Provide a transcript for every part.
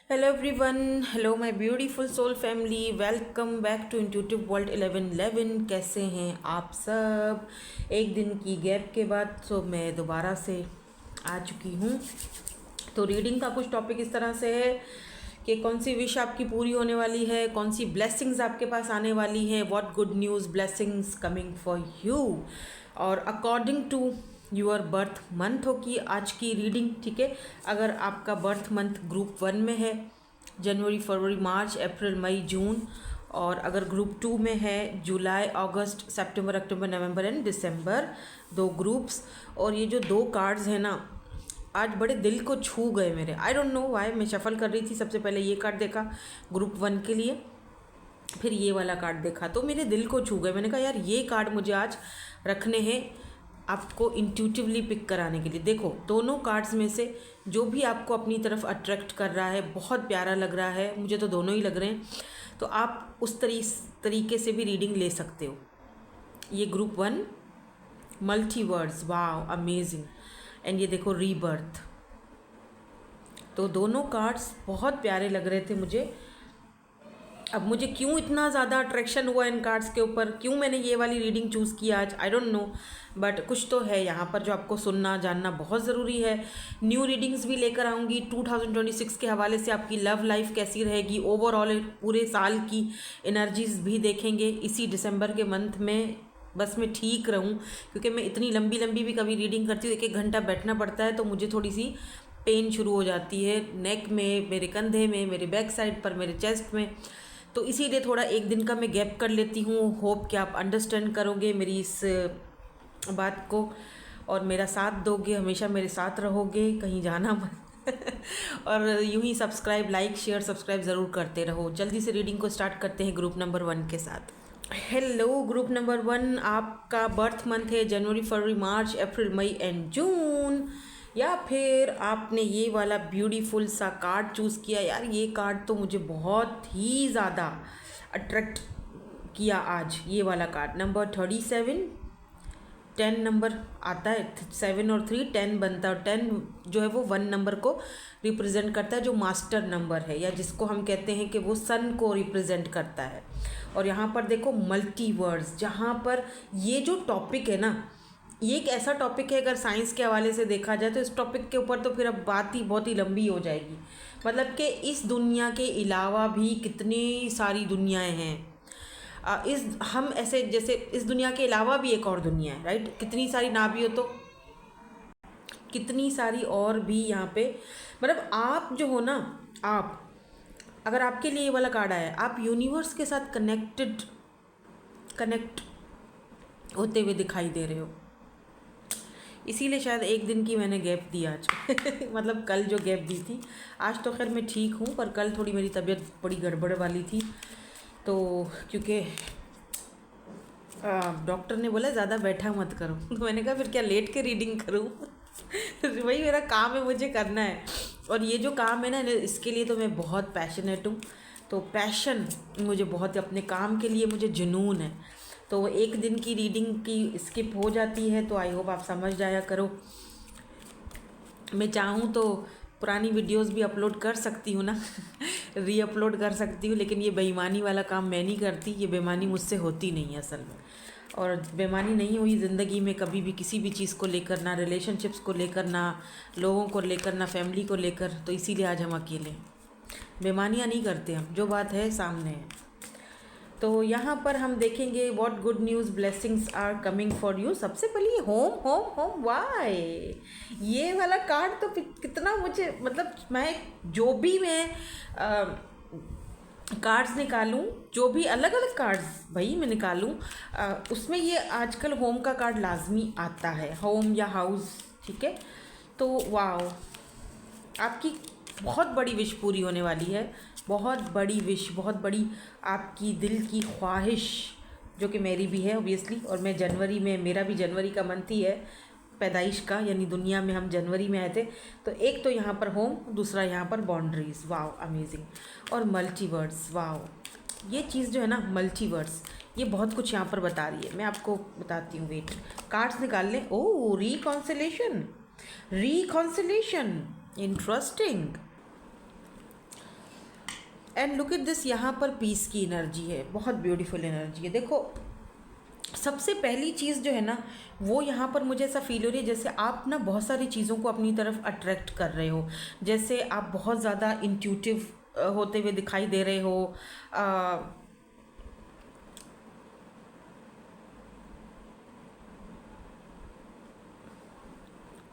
Hello everyone, hello my beautiful soul family, welcome back to Intuitive World 1111। कैसे हैं आप सब? एक दिन की गैप के बाद मैं दोबारा से आ चुकी हूँ। तो रीडिंग का कुछ टॉपिक इस तरह से है कि कौन सी विश आपकी पूरी होने वाली है, कौन सी ब्लेसिंग्स आपके पास आने वाली हैं, what good news blessings coming for you, और according to your birth month होगी आज की रीडिंग। ठीक है, अगर आपका बर्थ मंथ ग्रुप 1 में है, जनवरी फरवरी मार्च अप्रैल मई जून, और अगर ग्रुप 2 में है, जुलाई August September October November and December, 2 groups. और ये जो 2 कार्ड्स हैं ना, आज बड़े दिल को छू गए मेरे। I don't know why. मैं शफल कर रही थी, सबसे पहले ये कार्ड देखा ग्रुप 1 के लिए, फिर ये वाला कार्ड देखा, तो मेरे दिल को छू गए। मैंने कहा यार ये कार्ड मुझे आज रखने हैं आपको इंट्यूटिवली पिक कराने के लिए। देखो, दोनों कार्ड्स में से जो भी आपको अपनी तरफ अट्रैक्ट कर रहा है, बहुत प्यारा लग रहा है, मुझे तो दोनों ही लग रहे हैं, तो आप उस तरीके से भी रीडिंग ले सकते हो। ये group 1 multiverse, wow amazing. And ये देखो रीबर्थ। तो दोनों कार्ड्स बहुत प्यारे लग रहे थे मुझे। अब मुझे क्यों इतना ज़्यादा अट्रैक्शन हुआ इन कार्ड्स के ऊपर, क्यों मैंने ये वाली रीडिंग चूज़ किया आज, आई डोंट नो, बट कुछ तो है यहाँ पर जो आपको सुनना जानना बहुत ज़रूरी है। न्यू रीडिंग्स भी लेकर आऊँगी 2026 के हवाले से। आपकी लव लाइफ कैसी रहेगी, ओवरऑल पूरे साल की एनर्जीज भी देखेंगे इसी दिसंबर के मंथ में। बस मैं ठीक रहूँ, क्योंकि मैं इतनी लंबी लंबी भी कभी रीडिंग करती हूँ, 1-1 घंटा बैठना पड़ता है, तो मुझे थोड़ी सी पेन शुरू हो जाती है नेक में, मेरे कंधे में, मेरे बैक साइड पर, मेरे चेस्ट में। तो इसीलिए थोड़ा एक दिन का मैं गैप कर लेती हूँ। होप कि आप अंडरस्टैंड करोगे मेरी इस बात को और मेरा साथ दोगे, हमेशा मेरे साथ रहोगे, कहीं जाना मत और यूं ही सब्सक्राइब, लाइक, शेयर, सब्सक्राइब ज़रूर करते रहो। जल्दी से रीडिंग को स्टार्ट करते हैं ग्रुप नंबर 1 के साथ। हेलो ग्रुप नंबर 1, आपका बर्थ मंथ है जनवरी फरवरी मार्च अप्रैल मई एंड जून, या फिर आपने ये वाला ब्यूटीफुल सा कार्ड चूज़ किया। यार ये कार्ड तो मुझे बहुत ही ज़्यादा अट्रैक्ट किया आज। ये वाला कार्ड नंबर 37, 10 नंबर आता है, 7 और 3 10 बनता है, और 10 जो है वो 1 नंबर को रिप्रेजेंट करता है, जो मास्टर नंबर है, या जिसको हम कहते हैं कि वो सन को रिप्रेजेंट करता है। और यहाँ पर देखो मल्टीवर्स, जहाँ पर ये जो टॉपिक है ना, ये एक ऐसा टॉपिक है, अगर साइंस के हवाले से देखा जाए तो इस टॉपिक के ऊपर तो फिर अब बात ही बहुत ही लंबी हो जाएगी। मतलब कि इस दुनिया के अलावा भी कितनी सारी दुनियाएं हैं। इस हम ऐसे जैसे इस दुनिया के अलावा भी एक और दुनिया है, राइट? कितनी सारी ना भी हो तो कितनी सारी और भी यहाँ पे, मतलब आप जो हो ना, आप अगर आपके लिए ये वाला कार्ड आया है, आप यूनिवर्स के साथ कनेक्ट होते हुए दिखाई दे रहे हो। इसीलिए शायद एक दिन की मैंने गैप दी आज मतलब कल जो गैप दी थी, आज तो खैर मैं ठीक हूँ, पर कल थोड़ी मेरी तबीयत बड़ी गड़बड़ वाली थी। तो क्योंकि डॉक्टर ने बोला ज़्यादा बैठा मत करो तो मैंने कहा फिर क्या लेट के रीडिंग करूँ वही मेरा काम है, मुझे करना है। और ये जो काम है ना, इसके लिए तो मैं बहुत पैशनेट हूँ। तो पैशन मुझे बहुत, अपने काम के लिए मुझे जुनून है। तो एक दिन की रीडिंग की स्किप हो जाती है, तो आई होप आप समझ जाया करो। मैं चाहूँ तो पुरानी वीडियोस भी अपलोड कर सकती हूँ ना री अपलोड कर सकती हूँ, लेकिन ये बेईमानी वाला काम मैं नहीं करती। ये बेईमानी मुझसे होती नहीं है असल में, और बेईमानी नहीं हुई ज़िंदगी में कभी भी, किसी भी चीज़ को लेकर, ना रिलेशनशिप्स को लेकर, ना लोगों को लेकर, ना फैमिली को लेकर। तो इसीलिए आज हम अकेले, बेईमानियाँ नहीं करते हम, जो बात है सामने है। तो यहाँ पर हम देखेंगे what good news blessings are coming for you. सबसे पहले ये होम होम होम, वाई ये वाला कार्ड तो कितना मुझे, मतलब मैं जो भी मैं कार्ड्स निकालूं, जो भी अलग अलग कार्ड्स भाई मैं निकालूं, उसमें ये आजकल होम का कार्ड लाजमी आता है, होम या हाउस। ठीक है, तो वाओ, आपकी बहुत बड़ी विश पूरी होने वाली है, बहुत बड़ी विश, बहुत बड़ी आपकी दिल की ख्वाहिश, जो कि मेरी भी है ऑब्वियसली। और मैं जनवरी में, मेरा भी जनवरी का मंथ ही है पैदाइश का, यानी दुनिया में हम जनवरी में आए थे। तो एक तो यहाँ पर होम, दूसरा यहाँ पर बाउंड्रीज, वाओ अमेजिंग। और मल्टीवर्स, वाओ, ये चीज़ जो है ना मल्टीवर्स, ये बहुत कुछ यहाँ पर बता रही है। मैं आपको बताती हूँ, वेट, कार्ड्स निकाल लें। Oh reconciliation, reconciliation, interesting. And look at this, यहाँ पर पीस की एनर्जी है, बहुत ब्यूटीफुल एनर्जी है। देखो सबसे पहली चीज़ जो है ना, वो यहाँ पर मुझे ऐसा फील हो रही है जैसे आप ना बहुत सारी चीज़ों को अपनी तरफ अट्रैक्ट कर रहे हो, जैसे आप बहुत ज़्यादा इंट्यूटिव होते हुए दिखाई दे रहे हो।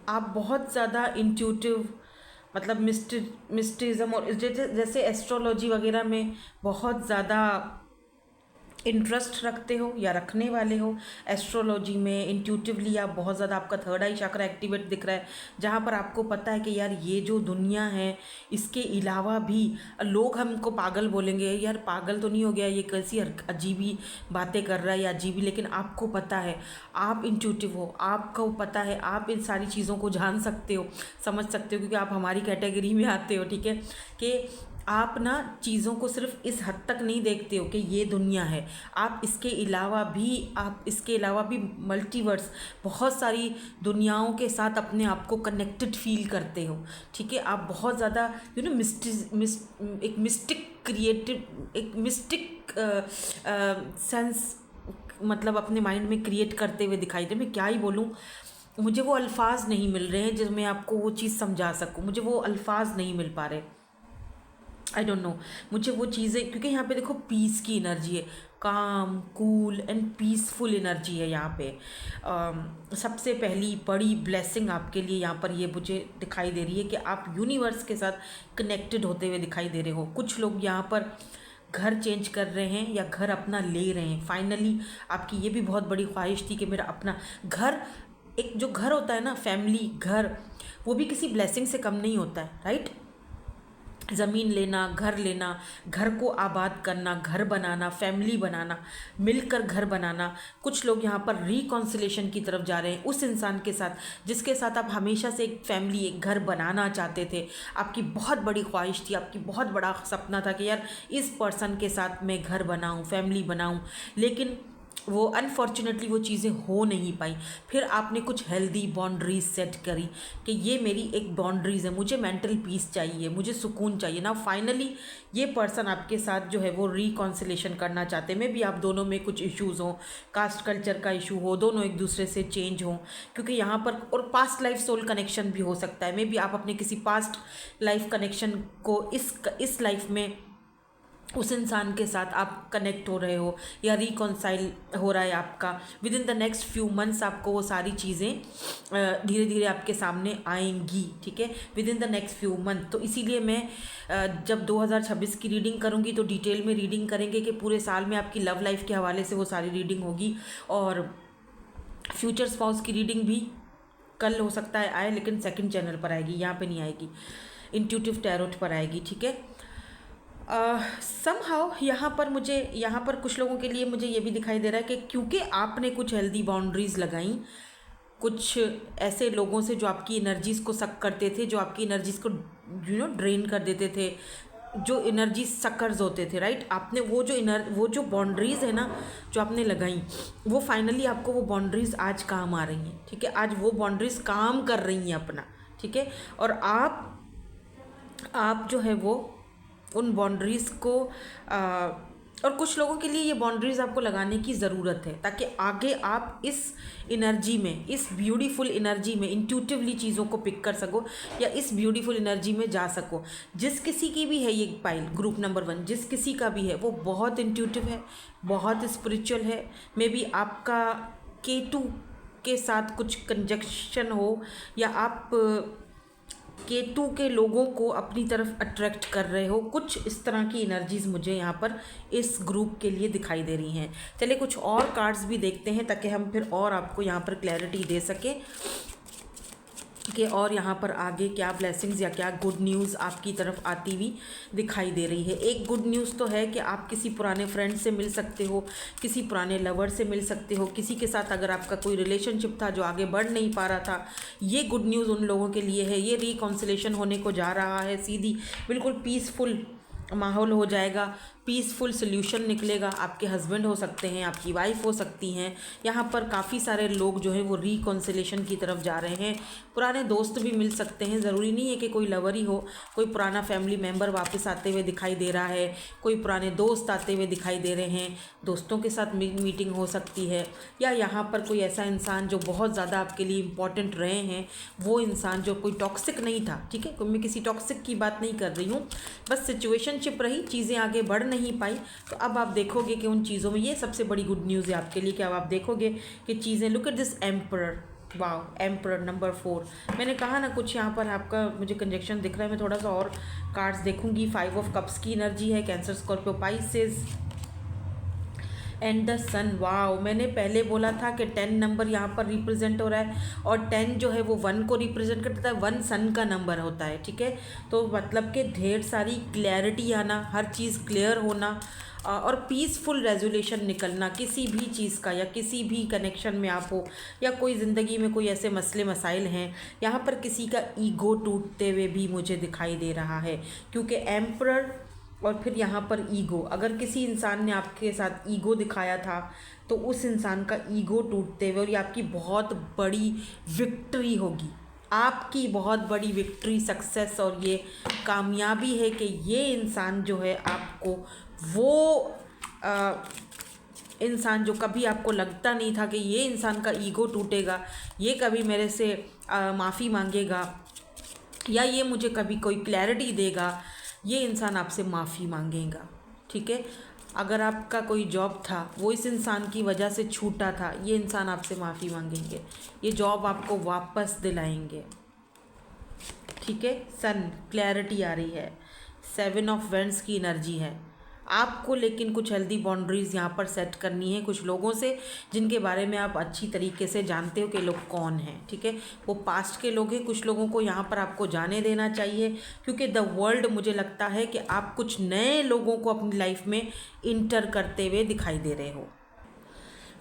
आप बहुत ज़्यादा इंट्यूटिव, मतलब मिस्टिज़म और जैसे एस्ट्रोलॉजी वगैरह में बहुत ज़्यादा इंटरेस्ट रखते हो या रखने वाले हो। एस्ट्रोलॉजी में इंट्यूटिवली आप बहुत ज़्यादा, आपका थर्ड आई चक्र एक्टिवेट दिख रहा है, जहाँ पर आपको पता है कि यार ये जो दुनिया है इसके अलावा भी लोग हमको पागल बोलेंगे, यार पागल तो नहीं हो गया, ये कैसी अजीबी बातें कर रहा है या अजीबी, लेकिन आपको पता है, आप इंट्यूटिव हो, आपको पता है, आप इन सारी चीज़ों को जान सकते हो, समझ सकते हो, क्योंकि आप हमारी कैटेगरी में आते हो। ठीक है कि आप ना चीज़ों को सिर्फ इस हद तक नहीं देखते हो कि ये दुनिया है, आप इसके अलावा भी मल्टीवर्स, बहुत सारी दुनियाओं के साथ अपने आप को कनेक्टेड फील करते हो। ठीक है, आप बहुत ज़्यादा एक मिस्टिक सेंस मतलब अपने माइंड में क्रिएट करते हुए दिखाई दे। मैं क्या ही बोलूँ, मुझे वो अल्फाज नहीं मिल रहे हैं जिसमें आपको वो चीज़ समझा सकूँ, मुझे वो अल्फाज नहीं मिल पा रहे। आई डोंट नो, मुझे वो चीज़ें, क्योंकि यहाँ पे देखो पीस की एनर्जी है, काम, कूल एंड पीसफुल एनर्जी है यहाँ पे। सबसे पहली बड़ी ब्लेसिंग आपके लिए यहाँ पर ये मुझे दिखाई दे रही है कि आप यूनिवर्स के साथ कनेक्टेड होते हुए दिखाई दे रहे हो। कुछ लोग यहाँ पर घर चेंज कर रहे हैं या घर अपना ले रहे हैं। फाइनली आपकी ये भी बहुत बड़ी ख्वाहिश थी कि मेरा अपना घर, एक जो घर होता है ना, फैमिली घर, वो भी किसी ब्लेसिंग से कम नहीं होता है, राइट। ज़मीन लेना, घर लेना, घर को आबाद करना, घर बनाना, फैमिली बनाना, मिलकर घर बनाना। कुछ लोग यहाँ पर रिकॉन्सिलेशन की तरफ जा रहे हैं उस इंसान के साथ जिसके साथ आप हमेशा से एक फैमिली, एक घर बनाना चाहते थे। आपकी बहुत बड़ी ख्वाहिश थी, आपकी बहुत बड़ा सपना था कि यार इस पर्सन के साथ मैं घर बनाऊँ, फैमिली बनाऊँ, लेकिन वो अनफॉर्चुनेटली वो चीज़ें हो नहीं पाई। फिर आपने कुछ हेल्दी बाउंड्रीज सेट करी कि ये मेरी एक बाउंड्रीज़ है, मुझे मेंटल पीस चाहिए, मुझे सुकून चाहिए ना। फाइनली ये पर्सन आपके साथ जो है वो रिकॉन्सिलेशन करना चाहते हैं। मे भी आप दोनों में कुछ इश्यूज़ हों, कास्ट कल्चर का इशू हो, दोनों एक दूसरे से चेंज हों, क्योंकि यहाँ पर और पास्ट लाइफ सोल कनेक्शन भी हो सकता है। मे भी आप अपने किसी पास्ट लाइफ कनेक्शन को इस लाइफ में उस इंसान के साथ आप कनेक्ट हो रहे हो या रिकॉन्साइल हो रहा है आपका। With in the next few months आपको वो सारी चीज़ें धीरे धीरे आपके सामने आएंगी। ठीक है, with in the next few month. तो इसीलिए मैं जब 2026 की रीडिंग करूँगी तो डिटेल में रीडिंग करेंगे कि पूरे साल में आपकी लव लाइफ के हवाले से वो सारी रीडिंग होगी। और फ्यूचर स्पाउस की रीडिंग भी कल हो सकता है आए, लेकिन सेकंड चैनल पर आएगी, यहाँ पे नहीं आएगी, इंट्यूटिव टैरोट पर आएगी। ठीक है, समहाउ यहाँ पर कुछ लोगों के लिए मुझे ये भी दिखाई दे रहा है कि क्योंकि आपने कुछ हेल्दी बाउंड्रीज़ लगाई कुछ ऐसे लोगों से जो आपकी एनर्जीज़ को सक करते थे, जो आपकी एनर्जीज़ को ड्रेन कर देते थे, जो एनर्जी सकर्स होते थे, राइट। आपने वो जो बाउंड्रीज़ है ना जो आपने लगाई, वो फाइनली आपको वो बाउंड्रीज़ आज काम आ रही हैं। ठीक है, आज वो बाउंड्रीज़ काम कर रही हैं अपना। ठीक है, और आप जो है वो उन बाउंड्रीज़ को और कुछ लोगों के लिए ये बाउंड्रीज़ आपको लगाने की ज़रूरत है ताकि आगे आप इस एनर्जी में, इस ब्यूटीफुल एनर्जी में इंट्यूटिवली चीज़ों को पिक कर सको या इस ब्यूटीफुल एनर्जी में जा सको। जिस किसी की भी है ये पाइल, ग्रुप नंबर 1, जिस किसी का भी है वो बहुत इंट्यूटिव है, बहुत स्पिरिचुअल है। मे बी आपका K2 के साथ कुछ कंजक्शन हो या आप K2 के लोगों को अपनी तरफ अट्रैक्ट कर रहे हो। कुछ इस तरह की एनर्जीज़ मुझे यहाँ पर इस ग्रुप के लिए दिखाई दे रही हैं। चलिए कुछ और कार्ड्स भी देखते हैं ताकि हम फिर और आपको यहाँ पर क्लैरिटी दे सकें कि और यहाँ पर आगे क्या ब्लेसिंग्स या क्या गुड न्यूज़ आपकी तरफ आती हुई दिखाई दे रही है। एक गुड न्यूज़ तो है कि आप किसी पुराने फ्रेंड से मिल सकते हो, किसी पुराने लवर से मिल सकते हो, किसी के साथ अगर आपका कोई रिलेशनशिप था जो आगे बढ़ नहीं पा रहा था, ये गुड न्यूज़ उन लोगों के लिए है। ये रिकॉन्सिलेशन होने को जा रहा है, सीधी बिल्कुल पीसफुल माहौल हो जाएगा। पीसफुल सोल्यूशन निकलेगा। आपके हस्बैंड हो सकते हैं, आपकी वाइफ हो सकती हैं। यहाँ पर काफ़ी सारे लोग जो है वो रिकॉन्सिलेशन की तरफ जा रहे हैं। पुराने दोस्त भी मिल सकते हैं, ज़रूरी नहीं है कि कोई लवर ही हो। कोई पुराना फैमिली मेम्बर वापस आते हुए दिखाई दे रहा है, कोई पुराने दोस्त आते हुए दिखाई दे रहे हैं, दोस्तों के साथ मीटिंग हो सकती है। या यहाँ पर कोई ऐसा इंसान जो बहुत ज़्यादा आपके लिए इम्पॉर्टेंट रहे हैं, वो इंसान जो कोई टॉक्सिक नहीं था, ठीक है, मैं किसी टॉक्सिक की बात नहीं कर रही हूँ, बस सिचुएशनशिप रही, चीज़ें आगे बढ़ नहीं पाई। तो अब आप देखोगे कि उन चीज़ों में, ये सबसे बड़ी गुड न्यूज़ है आपके लिए कि अब आप देखोगे कि चीज़ें, look at this emperor, wow, emperor number 4। मैंने कहा ना कुछ यहाँ पर आपका मुझे कंजक्शन दिख रहा है। मैं थोड़ा सा और कार्ड्स देखूंगी। 5 ऑफ कप्स की एनर्जी है, Cancer, Scorpio, Pisces and the sun. Wow, मैंने पहले बोला था कि 10 नंबर यहाँ पर रिप्रेजेंट हो रहा है, और 10 जो है वो 1 को रिप्रेजेंट करता है। 1 सन का नंबर होता है, ठीक है। तो मतलब कि ढेर सारी क्लैरिटी आना, हर चीज़ क्लियर होना, और पीसफुल रेजोल्यूशन निकलना किसी भी चीज़ का, या किसी भी कनेक्शन में आप हो, या कोई ज़िंदगी में कोई ऐसे मसले मसाइल हैं। यहाँ पर किसी का ईगो टूटते हुए भी मुझे दिखाई दे रहा है, क्योंकि एम्परर और फिर यहाँ पर ईगो, अगर किसी इंसान ने आपके साथ ईगो दिखाया था तो उस इंसान का ईगो टूटते हुए, और ये आपकी बहुत बड़ी विक्ट्री होगी, आपकी बहुत बड़ी विक्ट्री, सक्सेस और ये कामयाबी है कि ये इंसान जो है आपको, वो इंसान जो कभी आपको लगता नहीं था कि ये इंसान का ईगो टूटेगा, ये कभी मेरे से माफ़ी मांगेगा, या ये मुझे कभी कोई क्लैरिटी देगा, ये इंसान आपसे माफ़ी मांगेगा, ठीक है। अगर आपका कोई जॉब था वो इस इंसान की वजह से छूटा था, ये इंसान आपसे माफ़ी मांगेंगे, ये जॉब आपको वापस दिलाएंगे, ठीक है। सन, क्लैरिटी आ रही है। 7 ऑफ वेंड्स की एनर्जी है आपको, लेकिन कुछ हेल्दी बाउंड्रीज़ यहाँ पर सेट करनी है कुछ लोगों से, जिनके बारे में आप अच्छी तरीके से जानते हो कि लोग कौन हैं, ठीक है। वो पास्ट के लोग हैं। कुछ लोगों को यहाँ पर आपको जाने देना चाहिए, क्योंकि द वर्ल्ड, मुझे लगता है कि आप कुछ नए लोगों को अपनी लाइफ में इंटर करते हुए दिखाई दे रहे हो,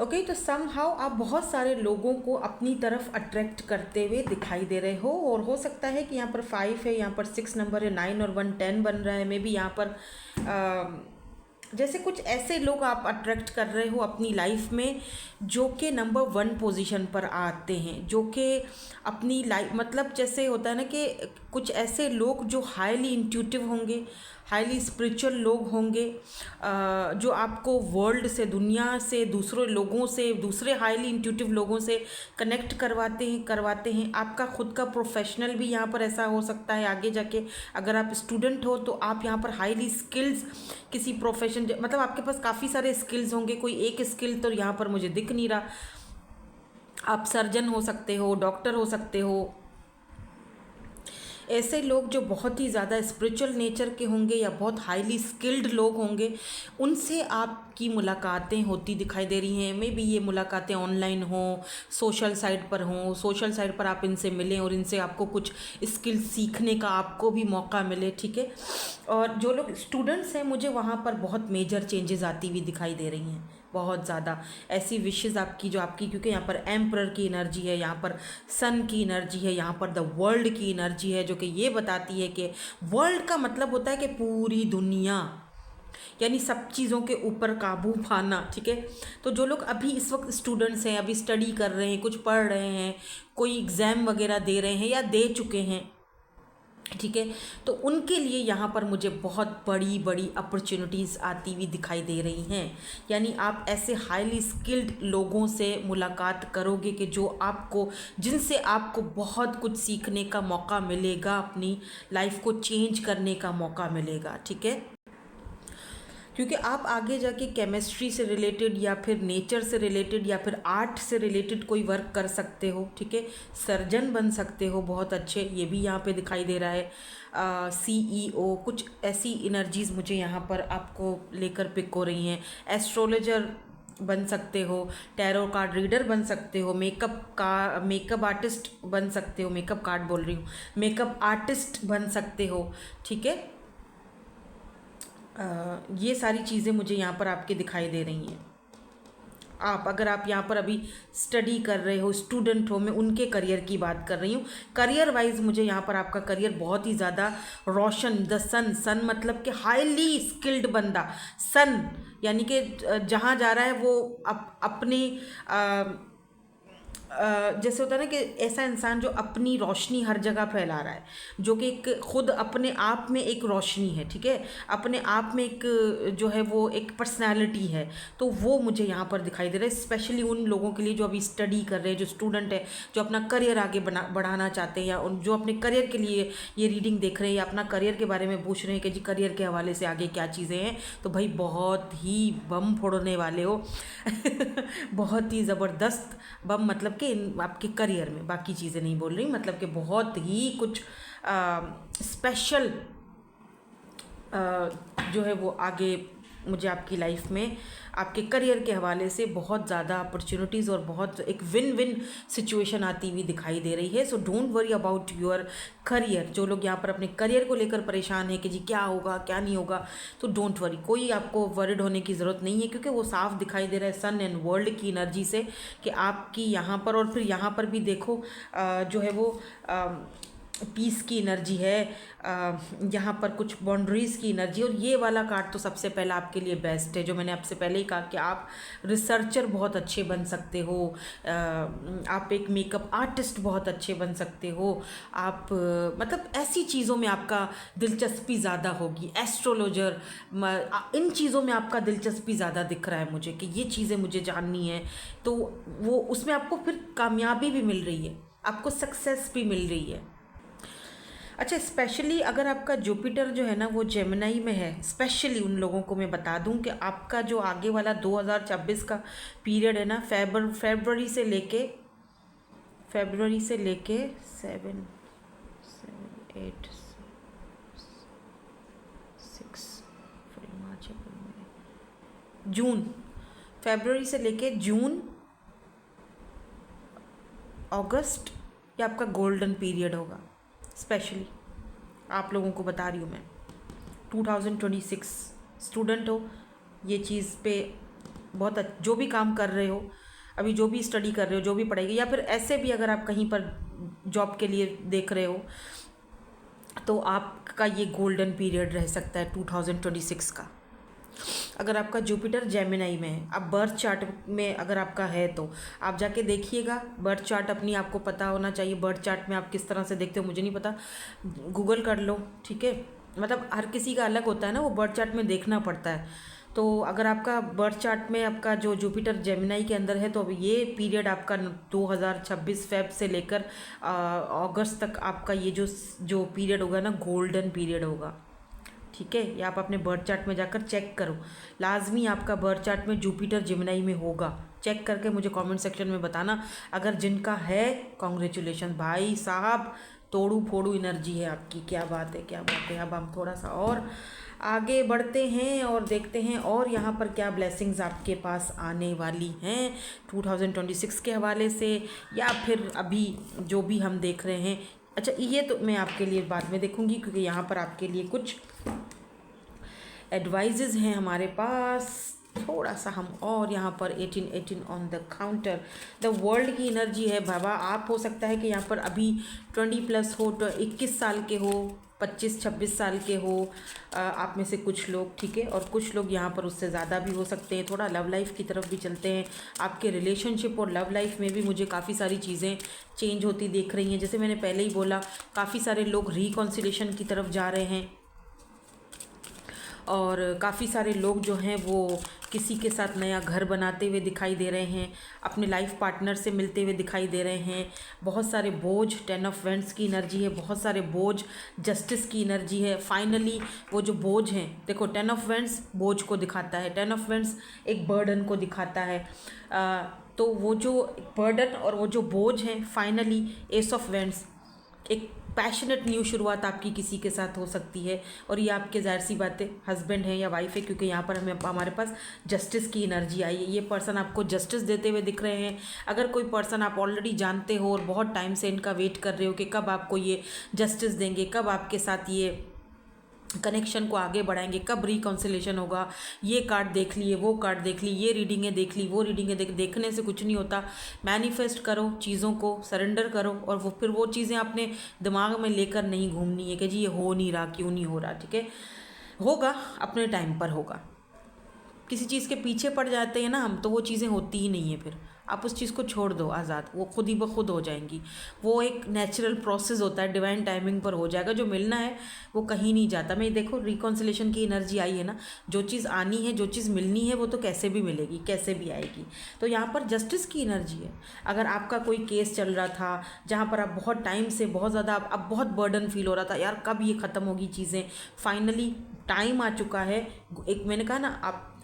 ओके। तो सम हाउ आप बहुत सारे लोगों को अपनी तरफ अट्रैक्ट करते हुए दिखाई दे रहे हो, और हो सकता है कि यहाँ पर 5 है, यहाँ पर 6 नंबर है, 9 और 1 10 बन रहा है। मे बी यहाँ पर जैसे कुछ ऐसे लोग आप अट्रैक्ट कर रहे हो अपनी लाइफ में जो कि नंबर 1 पोजीशन पर आते हैं, जो कि अपनी लाइफ, मतलब जैसे होता है ना कि कुछ ऐसे लोग जो हाईली इंट्यूटिव होंगे, हाईली स्पिरिचुअल लोग होंगे, जो आपको वर्ल्ड से, दुनिया से, दूसरे लोगों से, दूसरे हाईली इंट्यूटिव लोगों से कनेक्ट करवाते हैं। आपका खुद का प्रोफेशनल भी यहाँ पर ऐसा हो सकता है आगे जाके। अगर आप स्टूडेंट हो तो आप यहाँ पर हाईली स्किल्स, किसी प्रोफेशन, मतलब आपके पास काफ़ी सारे स्किल्स होंगे, कोई एक स्किल तो यहाँ पर मुझे दिख नहीं रहा। आप सर्जन हो सकते हो, डॉक्टर हो सकते हो। ऐसे लोग जो बहुत ही ज़्यादा स्पिरिचुअल नेचर के होंगे या बहुत हाईली स्किल्ड लोग होंगे, उनसे आपकी मुलाकातें होती दिखाई दे रही हैं। मे बी ये मुलाकातें ऑनलाइन हों, सोशल साइट पर हों, सोशल साइट पर आप इनसे मिलें और इनसे आपको कुछ स्किल सीखने का आपको भी मौका मिले, ठीक है। और जो लोग स्टूडेंट्स हैं, मुझे वहाँ पर बहुत मेजर चेंजेस आती हुई दिखाई दे रही हैं, बहुत ज़्यादा ऐसी विशेज़ आपकी जो आपकी, क्योंकि यहाँ पर एम्परर की एनर्जी है, यहाँ पर सन की एनर्जी है, यहाँ पर द वर्ल्ड की एनर्जी है, जो कि ये बताती है कि वर्ल्ड का मतलब होता है कि पूरी दुनिया, यानी सब चीज़ों के ऊपर काबू पाना, ठीक है। तो जो लोग अभी इस वक्त स्टूडेंट्स हैं, अभी स्टडी कर रहे हैं, कुछ पढ़ रहे हैं, कोई एग्ज़ाम वगैरह दे रहे हैं या दे चुके हैं, ठीक है, तो उनके लिए यहाँ पर मुझे बहुत बड़ी बड़ी अपॉर्चुनिटीज़ आती हुई दिखाई दे रही हैं। यानी आप ऐसे हाईली स्किल्ड लोगों से मुलाकात करोगे कि जो आपको, जिनसे आपको बहुत कुछ सीखने का मौका मिलेगा, अपनी लाइफ को चेंज करने का मौका मिलेगा, ठीक है। क्योंकि आप आगे जाके केमिस्ट्री से रिलेटेड या फिर नेचर से रिलेटेड या फिर आर्ट से रिलेटेड कोई वर्क कर सकते हो, ठीक है। सर्जन बन सकते हो, बहुत अच्छे, ये भी यहाँ पे दिखाई दे रहा है। CEO, कुछ ऐसी एनर्जीज़ मुझे यहाँ पर आपको लेकर पिक हो रही हैं। एस्ट्रोलॉजर बन सकते हो, टैरो कार्ड रीडर बन सकते हो, मेकअप आर्टिस्ट बन सकते हो, मेकअप कार्ड बोल रही हूँ, मेकअप आर्टिस्ट बन सकते हो, ठीक है। ये सारी चीज़ें मुझे यहाँ पर आपके दिखाई दे रही हैं। अगर आप यहाँ पर अभी स्टडी कर रहे हो, स्टूडेंट हो, मैं उनके करियर की बात कर रही हूँ। करियर वाइज मुझे यहाँ पर आपका करियर बहुत ही ज़्यादा रोशन, द सन, सन मतलब कि हाईली स्किल्ड बंदा, सन यानी कि जहाँ जा रहा है वो अपने जैसे होता है ना कि ऐसा इंसान जो अपनी रोशनी हर जगह फैला रहा है, जो कि एक खुद अपने आप में एक रोशनी है, ठीक है, अपने आप में एक जो है वो एक पर्सनालिटी है, तो वो मुझे यहाँ पर दिखाई दे रहा है। स्पेशली उन लोगों के लिए जो अभी स्टडी कर रहे हैं, जो स्टूडेंट है, जो अपना करियर आगे बढ़ाना चाहते हैं, या जो अपने करियर के लिए ये रीडिंग देख रहे हैं, या अपना करियर के बारे में पूछ रहे हैं कि जी करियर के हवाले से आगे क्या चीज़ें हैं, तो भाई बहुत ही बम फोड़ने वाले हो बहुत ही ज़बरदस्त बम, मतलब कि आपके करियर में, बाकी चीज़ें नहीं बोल रही, मतलब कि बहुत ही कुछ स्पेशल जो है वो आगे मुझे आपकी लाइफ में आपके करियर के हवाले से बहुत ज़्यादा अपॉर्चुनिटीज़ और बहुत एक विन विन सिचुएशन आती हुई दिखाई दे रही है। So don't worry about your career. जो लोग यहाँ पर अपने करियर को लेकर परेशान है कि जी क्या होगा क्या नहीं होगा, तो डोंट वरी, कोई आपको वरिड होने की ज़रूरत नहीं है, क्योंकि वो साफ दिखाई दे रहा है सन एंड वर्ल्ड की एनर्जी से कि आपकी यहाँ पर, और फिर यहाँ पर भी देखो जो है वो पीस की एनर्जी है, यहाँ पर कुछ बाउंड्रीज़ की एनर्जी। और ये वाला कार्ड तो सबसे पहला आपके लिए बेस्ट है, जो मैंने आपसे पहले ही कहा कि आप रिसर्चर बहुत अच्छे बन सकते हो, आप एक मेकअप आर्टिस्ट बहुत अच्छे बन सकते हो, आप मतलब ऐसी चीज़ों में आपका दिलचस्पी ज़्यादा होगी, एस्ट्रोलॉजर, इन चीज़ों में आपका दिलचस्पी ज़्यादा दिख रहा है मुझे कि ये चीज़ें मुझे जाननी है, तो वो उसमें आपको फिर कामयाबी भी मिल रही है, आपको सक्सेस भी मिल रही है। अच्छा, स्पेशली अगर आपका जुपिटर जो है ना वो जेमिनी में है, स्पेशली उन लोगों को मैं बता दूं कि आपका जो आगे वाला 2026 का पीरियड है ना, फरवरी से लेके 7 फरवरी से लेके जून, अगस्त, ये आपका गोल्डन पीरियड होगा। स्पेशली आप लोगों को बता रही हूँ मैं, 2026 स्टूडेंट हो, ये चीज़ पे बहुत जो भी काम कर रहे हो अभी, जो भी स्टडी कर रहे हो, जो भी पढ़ाई, या फिर ऐसे भी अगर आप कहीं पर जॉब के लिए देख रहे हो, तो आपका ये गोल्डन पीरियड रह सकता है 2026 का। अगर आपका जुपिटर जेमिनी में है, अब बर्थ चार्ट में अगर आपका है तो आप जाके देखिएगा, बर्थ चार्ट अपनी आपको पता होना चाहिए। बर्थ चार्ट में आप किस तरह से देखते हो मुझे नहीं पता, गूगल कर लो, ठीक है, मतलब हर किसी का अलग होता है ना, वो बर्थ चार्ट में देखना पड़ता है। तो अगर आपका बर्थ चार्ट में आपका जो जुपिटर जेमिनी के अंदर है, तो अब ये पीरियड आपका 2026 फेब से लेकर अगस्त तक आपका ये जो पीरियड होगा ना, गोल्डन पीरियड होगा, ठीक है। ये आप अपने बर्थ चार्ट में जाकर चेक करो, लाजमी आपका बर्थ चार्ट में जुपिटर जेमिनी में होगा। चेक करके मुझे कमेंट सेक्शन में बताना, अगर जिनका है कॉन्ग्रेचुलेशन भाई साहब, तोड़ू फोड़ू एनर्जी है आपकी, क्या बात है क्या बात है। अब हम थोड़ा सा और आगे बढ़ते हैं और देखते हैं और यहाँ पर क्या ब्लेसिंग्स आपके पास आने वाली हैं 2026 के हवाले से, या फिर अभी जो भी हम देख रहे हैं। अच्छा, ये तो मैं आपके लिए बाद में देखूंगी, क्योंकि यहाँ पर आपके लिए कुछ एडवाइजेज़ हैं हमारे पास। थोड़ा सा हम और यहाँ पर 18 on the counter, the world की एनर्जी है बाबा। आप हो सकता है कि यहाँ पर अभी 20+ हो, तो 21 साल के हो, 25-26 साल के हो आप में से कुछ लोग, ठीक है, और कुछ लोग यहाँ पर उससे ज़्यादा भी हो सकते हैं। थोड़ा लव लाइफ की तरफ भी चलते हैं। आपके रिलेशनशिप और लव लाइफ में भी मुझे काफ़ी सारी चीज़ें चेंज होती दिख रही हैं। जैसे मैंने पहले ही बोला, काफ़ी सारे लोग रिकॉन्सिलेशन की तरफ जा रहे हैं, और काफ़ी सारे लोग जो हैं वो किसी के साथ नया घर बनाते हुए दिखाई दे रहे हैं, अपने लाइफ पार्टनर से मिलते हुए दिखाई दे रहे हैं। बहुत सारे बोझ, 10 ऑफ वेंट्स की एनर्जी है, बहुत सारे बोझ, जस्टिस की एनर्जी है। फाइनली वो जो बोझ हैं, देखो 10 ऑफ वेंट्स बोझ को दिखाता है, 10 ऑफ वेंट्स एक बर्डन को दिखाता है, तो वो जो बर्डन और वो जो बोझ हैं, फाइनली एस ऑफ वेंट्स, एक पैशनेट न्यू शुरुआत आपकी किसी के साथ हो सकती है। और ये आपके ज़ाहिर सी बात है हस्बैंड है या वाइफ है, क्योंकि यहाँ पर हमारे पास जस्टिस की एनर्जी आई है। ये पर्सन आपको जस्टिस देते हुए दिख रहे हैं। अगर कोई पर्सन आप ऑलरेडी जानते हो और बहुत टाइम से इनका वेट कर रहे हो कि कब आपको ये जस्टिस देंगे, कब आपके साथ ये कनेक्शन को आगे बढ़ाएंगे, कब रिकॉन्सिलेशन होगा, ये कार्ड देख लिए, वो कार्ड देख ली, ये रीडिंगें देख ली, वो रीडिंगें देखने से कुछ नहीं होता। मैनिफेस्ट करो, चीज़ों को सरेंडर करो, और वो फिर वो चीज़ें अपने दिमाग में लेकर नहीं घूमनी है कि जी ये हो नहीं रहा, क्यों नहीं हो रहा। ठीक है, होगा, अपने टाइम पर होगा। किसी चीज़ के पीछे पड़ जाते हैं ना हम, तो वो चीज़ें होती ही नहीं है। फिर आप उस चीज़ को छोड़ दो आज़ाद, वो खुद ही ब खुद हो जाएंगी। वो एक नेचुरल प्रोसेस होता है, डिवाइन टाइमिंग पर हो जाएगा। जो मिलना है वो कहीं नहीं जाता। मैं देखो रिकॉन्सिलेशन की एनर्जी आई है ना, जो चीज़ आनी है, जो चीज़ मिलनी है, वो तो कैसे भी मिलेगी, कैसे भी आएगी। तो यहाँ पर जस्टिस की एनर्जी है। अगर आपका कोई केस चल रहा था जहाँ पर आप बहुत टाइम से बहुत ज़्यादा अब बहुत बर्डन फील हो रहा था, यार कब ये ख़त्म होगी चीज़ें, फाइनली टाइम आ चुका है। एक मैंने कहा ना,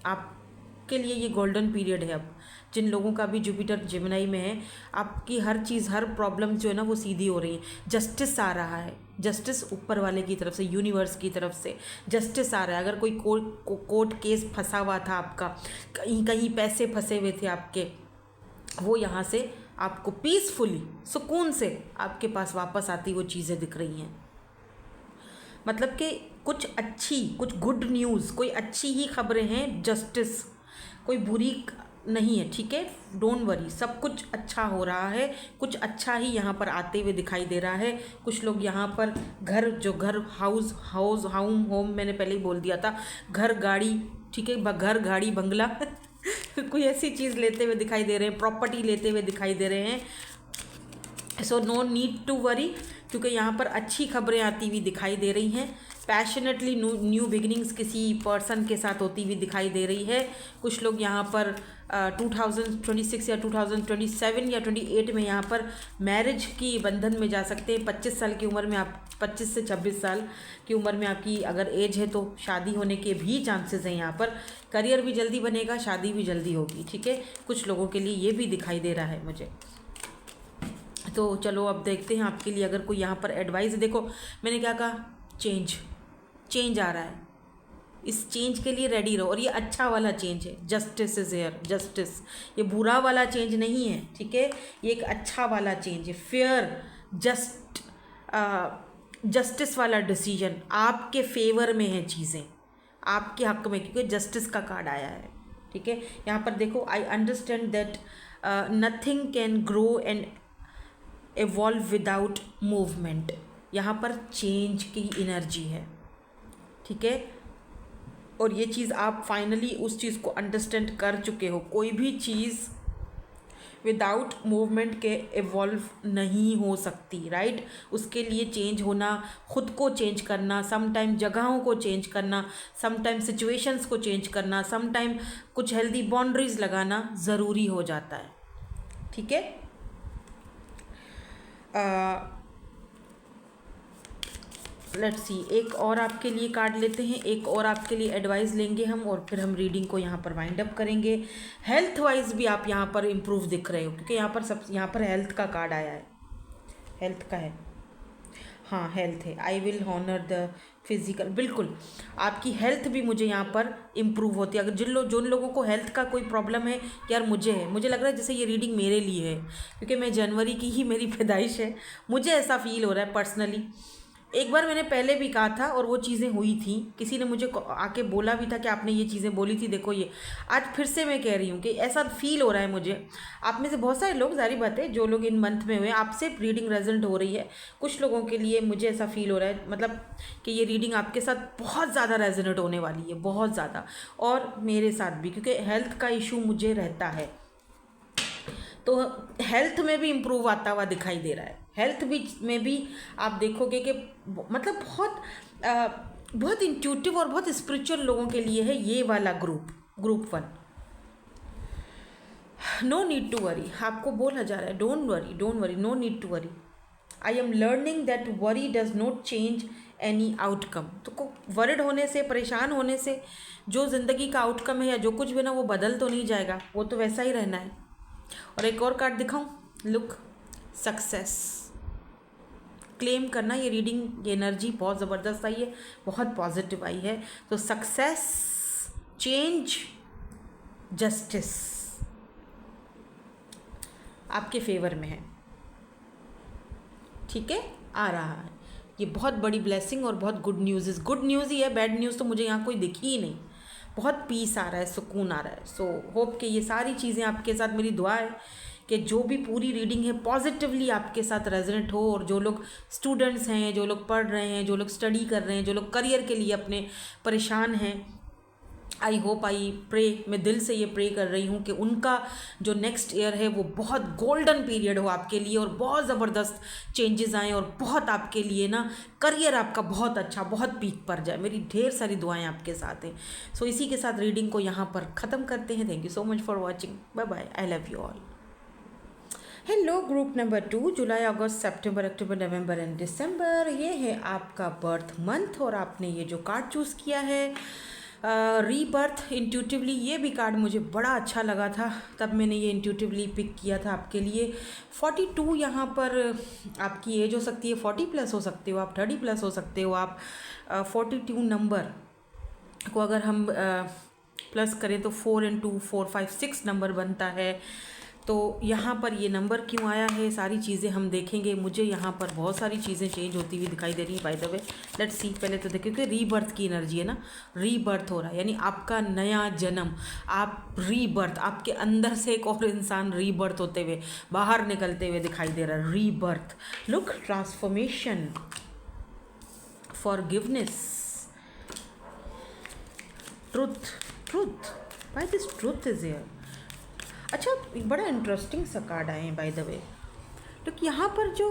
आपके लिए ये गोल्डन पीरियड है। अब जिन लोगों का भी जुपिटर जेमिनी में है, आपकी हर चीज़, हर प्रॉब्लम जो है ना वो सीधी हो रही है। जस्टिस आ रहा है, जस्टिस ऊपर वाले की तरफ से, यूनिवर्स की तरफ से जस्टिस आ रहा है। अगर कोई कोर्ट केस फंसा हुआ था आपका, कहीं कहीं पैसे फंसे हुए थे आपके, वो यहाँ से आपको पीसफुली, सुकून से आपके पास वापस आती वो चीज़ें दिख रही हैं। मतलब कि कुछ अच्छी, कुछ गुड न्यूज़, कोई अच्छी ही खबरें हैं। जस्टिस, कोई बुरी नहीं है। ठीक है, डोंट वरी, सब कुछ अच्छा हो रहा है। कुछ अच्छा ही यहाँ पर आते हुए दिखाई दे रहा है। कुछ लोग यहाँ पर घर होम मैंने पहले ही बोल दिया था, घर गाड़ी, ठीक है, घर गाड़ी बंगला कोई ऐसी चीज़ लेते हुए दिखाई दे रहे हैं, प्रॉपर्टी लेते हुए दिखाई दे रहे हैं। So no need to worry, क्योंकि यहाँ पर अच्छी खबरें आती हुई दिखाई दे रही हैं। पैशनेटली न्यू बिगिनिंग्स किसी पर्सन के साथ होती हुई दिखाई दे रही है। कुछ लोग यहाँ पर 2026 या 2027 या 28 में यहाँ पर मैरिज की बंधन में जा सकते हैं। 25 साल की उम्र में, आप 25 से 26 साल की उम्र में आपकी अगर एज है तो शादी होने के भी चांसेस हैं यहाँ पर। करियर भी जल्दी बनेगा, शादी भी जल्दी होगी। ठीक है, कुछ लोगों के लिए ये भी दिखाई दे रहा है मुझे। तो चलो अब देखते हैं आपके लिए अगर कोई यहाँ पर एडवाइस। देखो मैंने क्या कहा, चेंज आ रहा है, इस चेंज के लिए रेडी रहो। और ये अच्छा वाला चेंज है, जस्टिस इज हेयर, जस्टिस, ये बुरा वाला चेंज नहीं है। ठीक है, ये एक अच्छा वाला चेंज है, फेयर, जस्टिस वाला डिसीजन, आपके फेवर में है चीज़ें, आपके हक में, क्योंकि जस्टिस का कार्ड आया है। ठीक है, यहाँ पर देखो, I understand that nothing can grow and evolve without movement. यहाँ पर चेंज की एनर्जी है। ठीक है, और ये चीज़ आप फाइनली उस चीज़ को अंडरस्टैंड कर चुके हो। कोई भी चीज़ विदाउट मूवमेंट के एवॉल्व नहीं हो सकती, राइट। उसके लिए चेंज होना, खुद को चेंज करना, सम टाइम जगहों को चेंज करना, सम टाइम सिचुएशंस को चेंज करना, सम टाइम कुछ हेल्दी बाउंड्रीज लगाना ज़रूरी हो जाता है। ठीक है, लेट्स सी, एक और आपके लिए कार्ड लेते हैं, एक और आपके लिए एडवाइस लेंगे हम, और फिर हम रीडिंग को यहाँ पर वाइंड अप करेंगे। हेल्थ वाइज भी आप यहाँ पर इम्प्रूव दिख रहे हो, क्योंकि यहाँ पर हेल्थ का कार्ड आया है, हेल्थ का है। हाँ, हेल्थ है। I will honour the physical, बिल्कुल आपकी हेल्थ भी मुझे यहाँ पर इम्प्रूव होती है। अगर जिन लोगों को हेल्थ का कोई प्रॉब्लम है, यार मुझे लग रहा है जैसे ये रीडिंग मेरे लिए है, क्योंकि मैं जनवरी की ही मेरी पैदाइश है। मुझे ऐसा फील हो रहा है पर्सनली। एक बार मैंने पहले भी कहा था और वो चीज़ें हुई थी, किसी ने मुझे आके बोला भी था कि आपने ये चीज़ें बोली थी, देखो ये आज फिर से मैं कह रही हूँ कि ऐसा फील हो रहा है मुझे। आप में से बहुत सारे लोग, जारी बात है, जो लोग इन मंथ में हुए, आपसे रीडिंग रेजल्ट हो रही है। कुछ लोगों के लिए मुझे ऐसा फील हो रहा है, मतलब कि ये रीडिंग आपके साथ बहुत ज़्यादा रेजोनेट होने वाली है, बहुत ज़्यादा, और मेरे साथ भी, क्योंकि हेल्थ का इशू मुझे रहता है। तो हेल्थ में भी इम्प्रूव आता हुआ दिखाई दे रहा है। हेल्थ में भी आप देखोगे कि मतलब बहुत इंट्यूटिव और बहुत स्पिरिचुअल लोगों के लिए है ये वाला group 1। No need to worry, आपको बोला जा रहा है don't worry, no need to worry. I am learning that worry does not change any outcome. तो वरिड होने से, परेशान होने से जो ज़िंदगी का आउटकम है या जो कुछ भी ना, वो बदल तो नहीं जाएगा, वो तो वैसा ही रहना है। और एक और कार्ड दिखाऊं, लुक, सक्सेस क्लेम करना। ये रीडिंग, ये एनर्जी बहुत ज़बरदस्त आई है, बहुत पॉजिटिव आई है। तो सक्सेस, चेंज, जस्टिस आपके फेवर में है। ठीक है, आ रहा है ये बहुत बड़ी ब्लेसिंग और बहुत गुड न्यूज़ ही है, बैड न्यूज़ तो मुझे यहाँ कोई दिखी ही नहीं। बहुत पीस आ रहा है, सुकून आ रहा है। सो होप कि ये सारी चीज़ें आपके साथ, मेरी दुआ है कि जो भी पूरी रीडिंग है पॉजिटिवली आपके साथ रेजोनेट हो, और जो लोग स्टूडेंट्स हैं, जो लोग पढ़ रहे हैं, जो लोग स्टडी कर रहे हैं, जो लोग करियर के लिए अपने परेशान हैं, आई होप, आई प्रे, मैं दिल से ये प्रे कर रही हूँ कि उनका जो नेक्स्ट ईयर है वो बहुत गोल्डन पीरियड हो आपके लिए, और बहुत ज़बरदस्त चेंजेस आएँ, और बहुत आपके लिए ना करियर आपका बहुत अच्छा, बहुत पीक पर जाए। मेरी ढेर सारी दुआएं आपके साथ हैं। सो इसी के साथ रीडिंग को यहाँ पर ख़त्म करते हैं। Thank you so much for watching. Bye bye, I love you all. Hello group number 2, July, August, September, October, November and December. ये है आपका बर्थ मंथ, और आपने ये जो कार्ड चूज़ किया है रीबर्थ इंट्यूटिवली, ये भी कार्ड मुझे बड़ा अच्छा लगा था, तब मैंने ये इंट्यूटिवली पिक किया था आपके लिए। 42 यहाँ पर आपकी एज हो सकती है, 40+ हो सकते हो आप, 30+ हो सकते हो आप। 42 नंबर को अगर हम प्लस करें तो 4 × 2 4 5 6 नंबर बनता है। तो यहाँ पर ये नंबर क्यों आया है, सारी चीज़ें हम देखेंगे। मुझे यहाँ पर बहुत सारी चीज़ें चेंज होती हुई दिखाई दे रही हैं। By the way let's see, पहले तो देखिए कि रीबर्थ की एनर्जी है ना, रीबर्थ हो रहा है, यानी आपका नया जन्म, आप रीबर्थ, आपके अंदर से एक और इंसान रीबर्थ होते हुए बाहर निकलते हुए दिखाई दे रहा है। Rebirth, look, transformation, forgiveness, truth, truth, why this truth is here. अच्छा, बड़ा इंटरेस्टिंग सा कार्ड आए हैं बाय द वे। तो यहाँ पर जो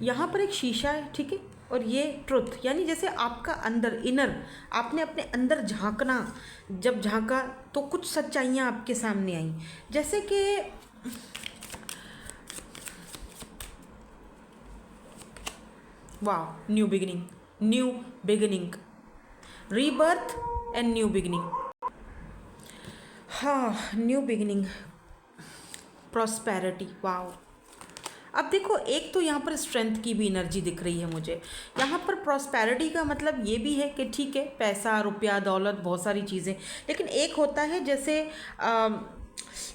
यहाँ पर एक शीशा है, ठीक है, और ये ट्रुथ, यानी जैसे आपका अंदर, इनर, आपने अपने अंदर झांकना, जब झांका तो कुछ सच्चाइयाँ आपके सामने आई, जैसे कि वाह, new beginning, new beginning, rebirth and new beginning. हाँ, न्यू बिगिनिंग, प्रॉस्पेरिटी, वाओ। अब देखो, एक तो यहाँ पर स्ट्रेंथ की भी एनर्जी दिख रही है मुझे। यहाँ पर प्रॉस्पेरिटी का मतलब ये भी है कि ठीक है, पैसा, रुपया, दौलत, बहुत सारी चीज़ें, लेकिन एक होता है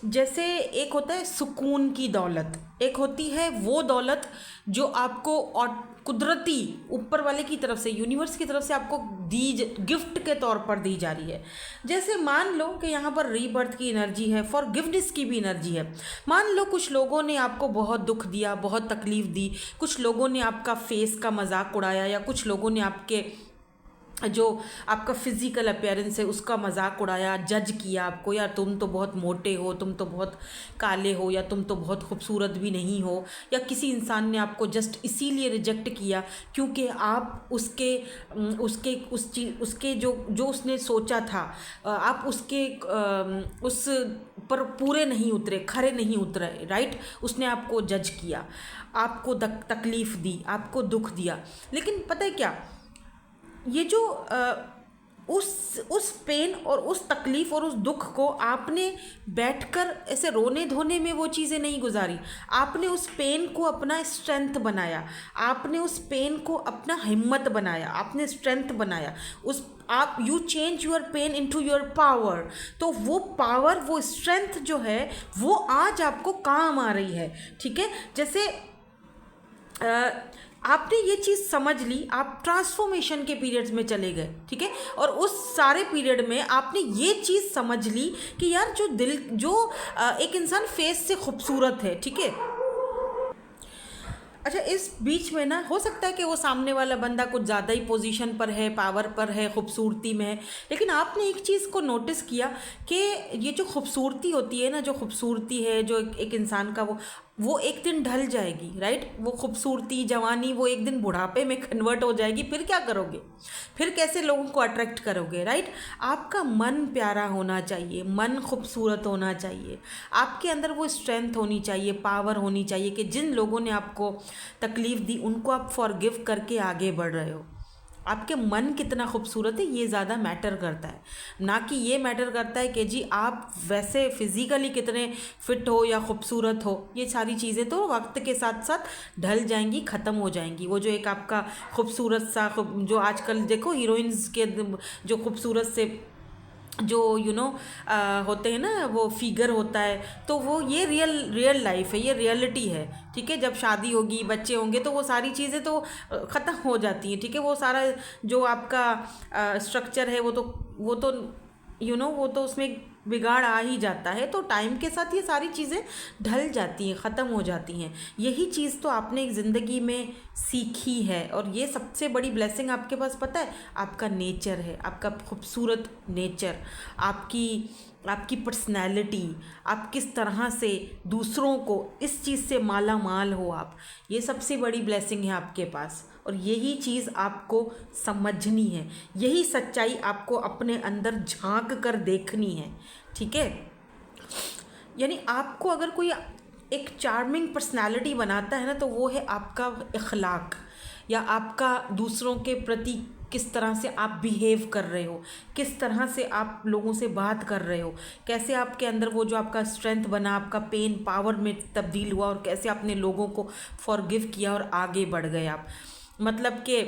जैसे एक होता है सुकून की दौलत, एक होती है वो दौलत जो आपको और कुदरती ऊपर वाले की तरफ से, यूनिवर्स की तरफ से आपको गिफ्ट के तौर पर दी जा रही है। जैसे मान लो कि यहाँ पर रीबर्थ की एनर्जी है, फॉरगिवनेस की भी एनर्जी है। मान लो कुछ लोगों ने आपको बहुत दुख दिया, बहुत तकलीफ़ दी, कुछ लोगों ने आपका फेस का मजाक उड़ाया, या कुछ लोगों ने आपके जो आपका फिज़िकल अपीयरेंस है उसका मजाक उड़ाया, जज किया आपको, यार तुम तो बहुत मोटे हो, तुम तो बहुत काले हो, या तुम तो बहुत खूबसूरत भी नहीं हो, या किसी इंसान ने आपको जस्ट इसीलिए रिजेक्ट किया क्योंकि आप उसके जो उसने सोचा था, आप उस पर पूरे नहीं उतरे, खरे नहीं उतरे, राइट। उसने आपको जज किया, आपको तकलीफ़ दी, आपको दुख दिया। लेकिन पता है क्या, ये जो उस पेन और उस तकलीफ़ और उस दुख को आपने बैठकर ऐसे रोने धोने में वो चीज़ें नहीं गुजारी, आपने उस पेन को अपना स्ट्रेंथ बनाया, आपने उस पेन को अपना हिम्मत बनाया, आपने स्ट्रेंथ बनाया। You change your pain into your power. तो वो पावर, वो स्ट्रेंथ जो है वो आज आपको काम आ रही है, ठीक है। जैसे आपने ये चीज़ समझ ली, आप ट्रांसफॉर्मेशन के पीरियड्स में चले गए, ठीक है, और उस सारे पीरियड में आपने ये चीज़ समझ ली कि यार जो एक इंसान फेस से खूबसूरत है, ठीक है। अच्छा, इस बीच में ना हो सकता है कि वो सामने वाला बंदा कुछ ज़्यादा ही पोजीशन पर है, पावर पर है, खूबसूरती में है, लेकिन आपने एक चीज़ को नोटिस किया कि ये जो खूबसूरती होती है ना, जो खूबसूरती है जो एक इंसान का, वो एक दिन ढल जाएगी, राइट। वो खूबसूरती, जवानी, वो एक दिन बुढ़ापे में कन्वर्ट हो जाएगी। फिर क्या करोगे, फिर कैसे लोगों को अट्रैक्ट करोगे, राइट। आपका मन प्यारा होना चाहिए, मन खूबसूरत होना चाहिए, आपके अंदर वो स्ट्रेंथ होनी चाहिए, पावर होनी चाहिए कि जिन लोगों ने आपको तकलीफ़ दी उनको आप फॉरगिव करके आगे बढ़ रहे हो। आपके मन कितना खूबसूरत है ये ज़्यादा मैटर करता है, ना कि ये मैटर करता है कि जी आप वैसे फिज़िकली कितने फिट हो या खूबसूरत हो। ये सारी चीज़ें तो वक्त के साथ साथ ढल जाएंगी, ख़त्म हो जाएंगी। वो जो एक आपका खूबसूरत सा, जो आजकल देखो हीरोइंस के जो खूबसूरत से जो होते हैं ना, वो फिगर होता है, तो वो ये रियल लाइफ है, ये रियलिटी है। ठीक है, जब शादी होगी, बच्चे होंगे, तो वो सारी चीज़ें तो ख़त्म हो जाती हैं। ठीक है, वो सारा जो आपका स्ट्रक्चर है, वो तो वो तो उसमें बिगाड़ आ ही जाता है। तो टाइम के साथ ये सारी चीज़ें ढल जाती हैं, ख़त्म हो जाती हैं। यही चीज़ तो आपने एक ज़िंदगी में सीखी है, और ये सबसे बड़ी ब्लेसिंग आपके पास पता है, आपका नेचर है, आपका खूबसूरत नेचर, आपकी आपकी पर्सनैलिटी, आप किस तरह से दूसरों को इस चीज़ से माला माल हो आप, ये सबसे बड़ी ब्लेसिंग है आपके पास। और यही चीज़ आपको समझनी है, यही सच्चाई आपको अपने अंदर झांक कर देखनी है। ठीक है, यानी आपको अगर कोई एक चार्मिंग पर्सनालिटी बनाता है ना, तो वो है आपका इखलाक, या आपका दूसरों के प्रति किस तरह से आप बिहेव कर रहे हो, किस तरह से आप लोगों से बात कर रहे हो, कैसे आपके अंदर वो जो आपका स्ट्रेंथ बना, आपका पेन पावर में तब्दील हुआ, और कैसे आपने लोगों को फॉरगिव किया और आगे बढ़ गए आप। मतलब कि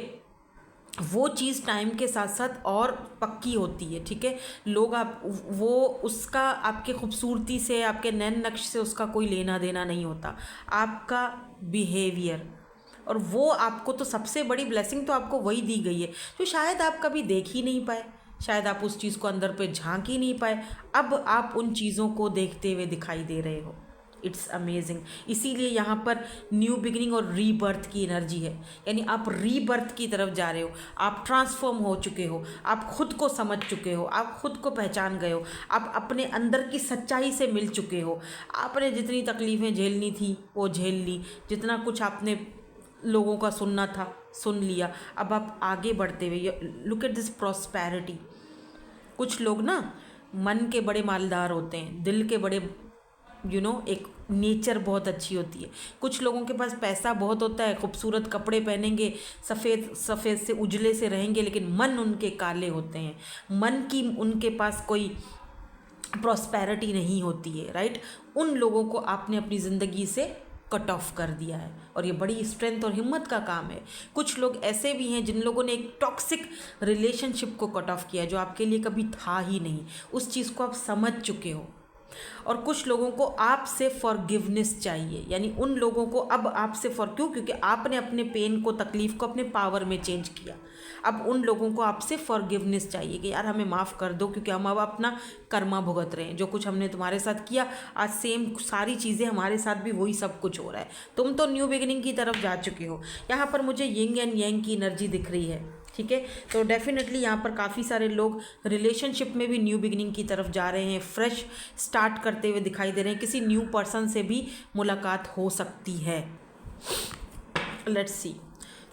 वो चीज़ टाइम के साथ साथ और पक्की होती है। ठीक है, लोग आप वो उसका आपके खूबसूरती से, आपके नैन नक्श से उसका कोई लेना देना नहीं होता, आपका बिहेवियर। और वो आपको तो सबसे बड़ी ब्लेसिंग तो आपको वही दी गई है जो शायद आप कभी देख ही नहीं पाए, शायद आप उस चीज़ को अंदर पे झांक ही नहीं पाए। अब आप उन चीज़ों को देखते हुए दिखाई दे रहे हो। It's amazing. इसीलिए यहाँ पर न्यू बिगिनिंग और रीबर्थ की एनर्जी है, यानी आप रीबर्थ की तरफ जा रहे हो, आप ट्रांसफॉर्म हो चुके हो, आप खुद को समझ चुके हो, आप खुद को पहचान गए हो, आप अपने अंदर की सच्चाई से मिल चुके हो। आपने जितनी तकलीफ़ें झेलनी थी वो झेल ली, जितना कुछ आपने लोगों का सुनना था सुन लिया। अब आप आगे बढ़ते हुए, लुक एट दिस प्रॉस्पेरिटी। कुछ लोग ना मन के बड़े मालदार होते हैं, दिल के बड़े एक नेचर बहुत अच्छी होती है। कुछ लोगों के पास पैसा बहुत होता है, खूबसूरत कपड़े पहनेंगे, सफ़ेद सफ़ेद से उजले से रहेंगे, लेकिन मन उनके काले होते हैं, मन की उनके पास कोई प्रॉस्पेरिटी नहीं होती है। राइट, उन लोगों को आपने अपनी ज़िंदगी से कट ऑफ कर दिया है, और ये बड़ी स्ट्रेंथ और हिम्मत का काम है। कुछ लोग ऐसे भी हैं जिन लोगों ने एक टॉक्सिक रिलेशनशिप को कट ऑफ किया, जो आपके लिए कभी था ही नहीं, उस चीज़ को आप समझ चुके हो। और कुछ लोगों को आपसे फॉरगिवनेस चाहिए, यानी उन लोगों को अब आपसे क्योंकि आपने अपने पेन को, तकलीफ़ को अपने पावर में चेंज किया। अब उन लोगों को आपसे फॉरगिवनेस चाहिए कि यार हमें माफ़ कर दो, क्योंकि हम अब अपना कर्मा भुगत रहे हैं। जो कुछ हमने तुम्हारे साथ किया, आज सेम सारी चीज़ें हमारे साथ भी वही सब कुछ हो रहा है। तुम तो न्यू बिगिनिंग की तरफ जा चुके हो। यहाँ पर मुझे यिंग एंड यांग की एनर्जी दिख रही है। ठीक है, तो डेफिनेटली यहाँ पर काफ़ी सारे लोग रिलेशनशिप में भी न्यू बिगिनिंग की तरफ जा रहे हैं, फ्रेश स्टार्ट करते हुए दिखाई दे रहे हैं। किसी न्यू पर्सन से भी मुलाकात हो सकती है। लेट्स सी,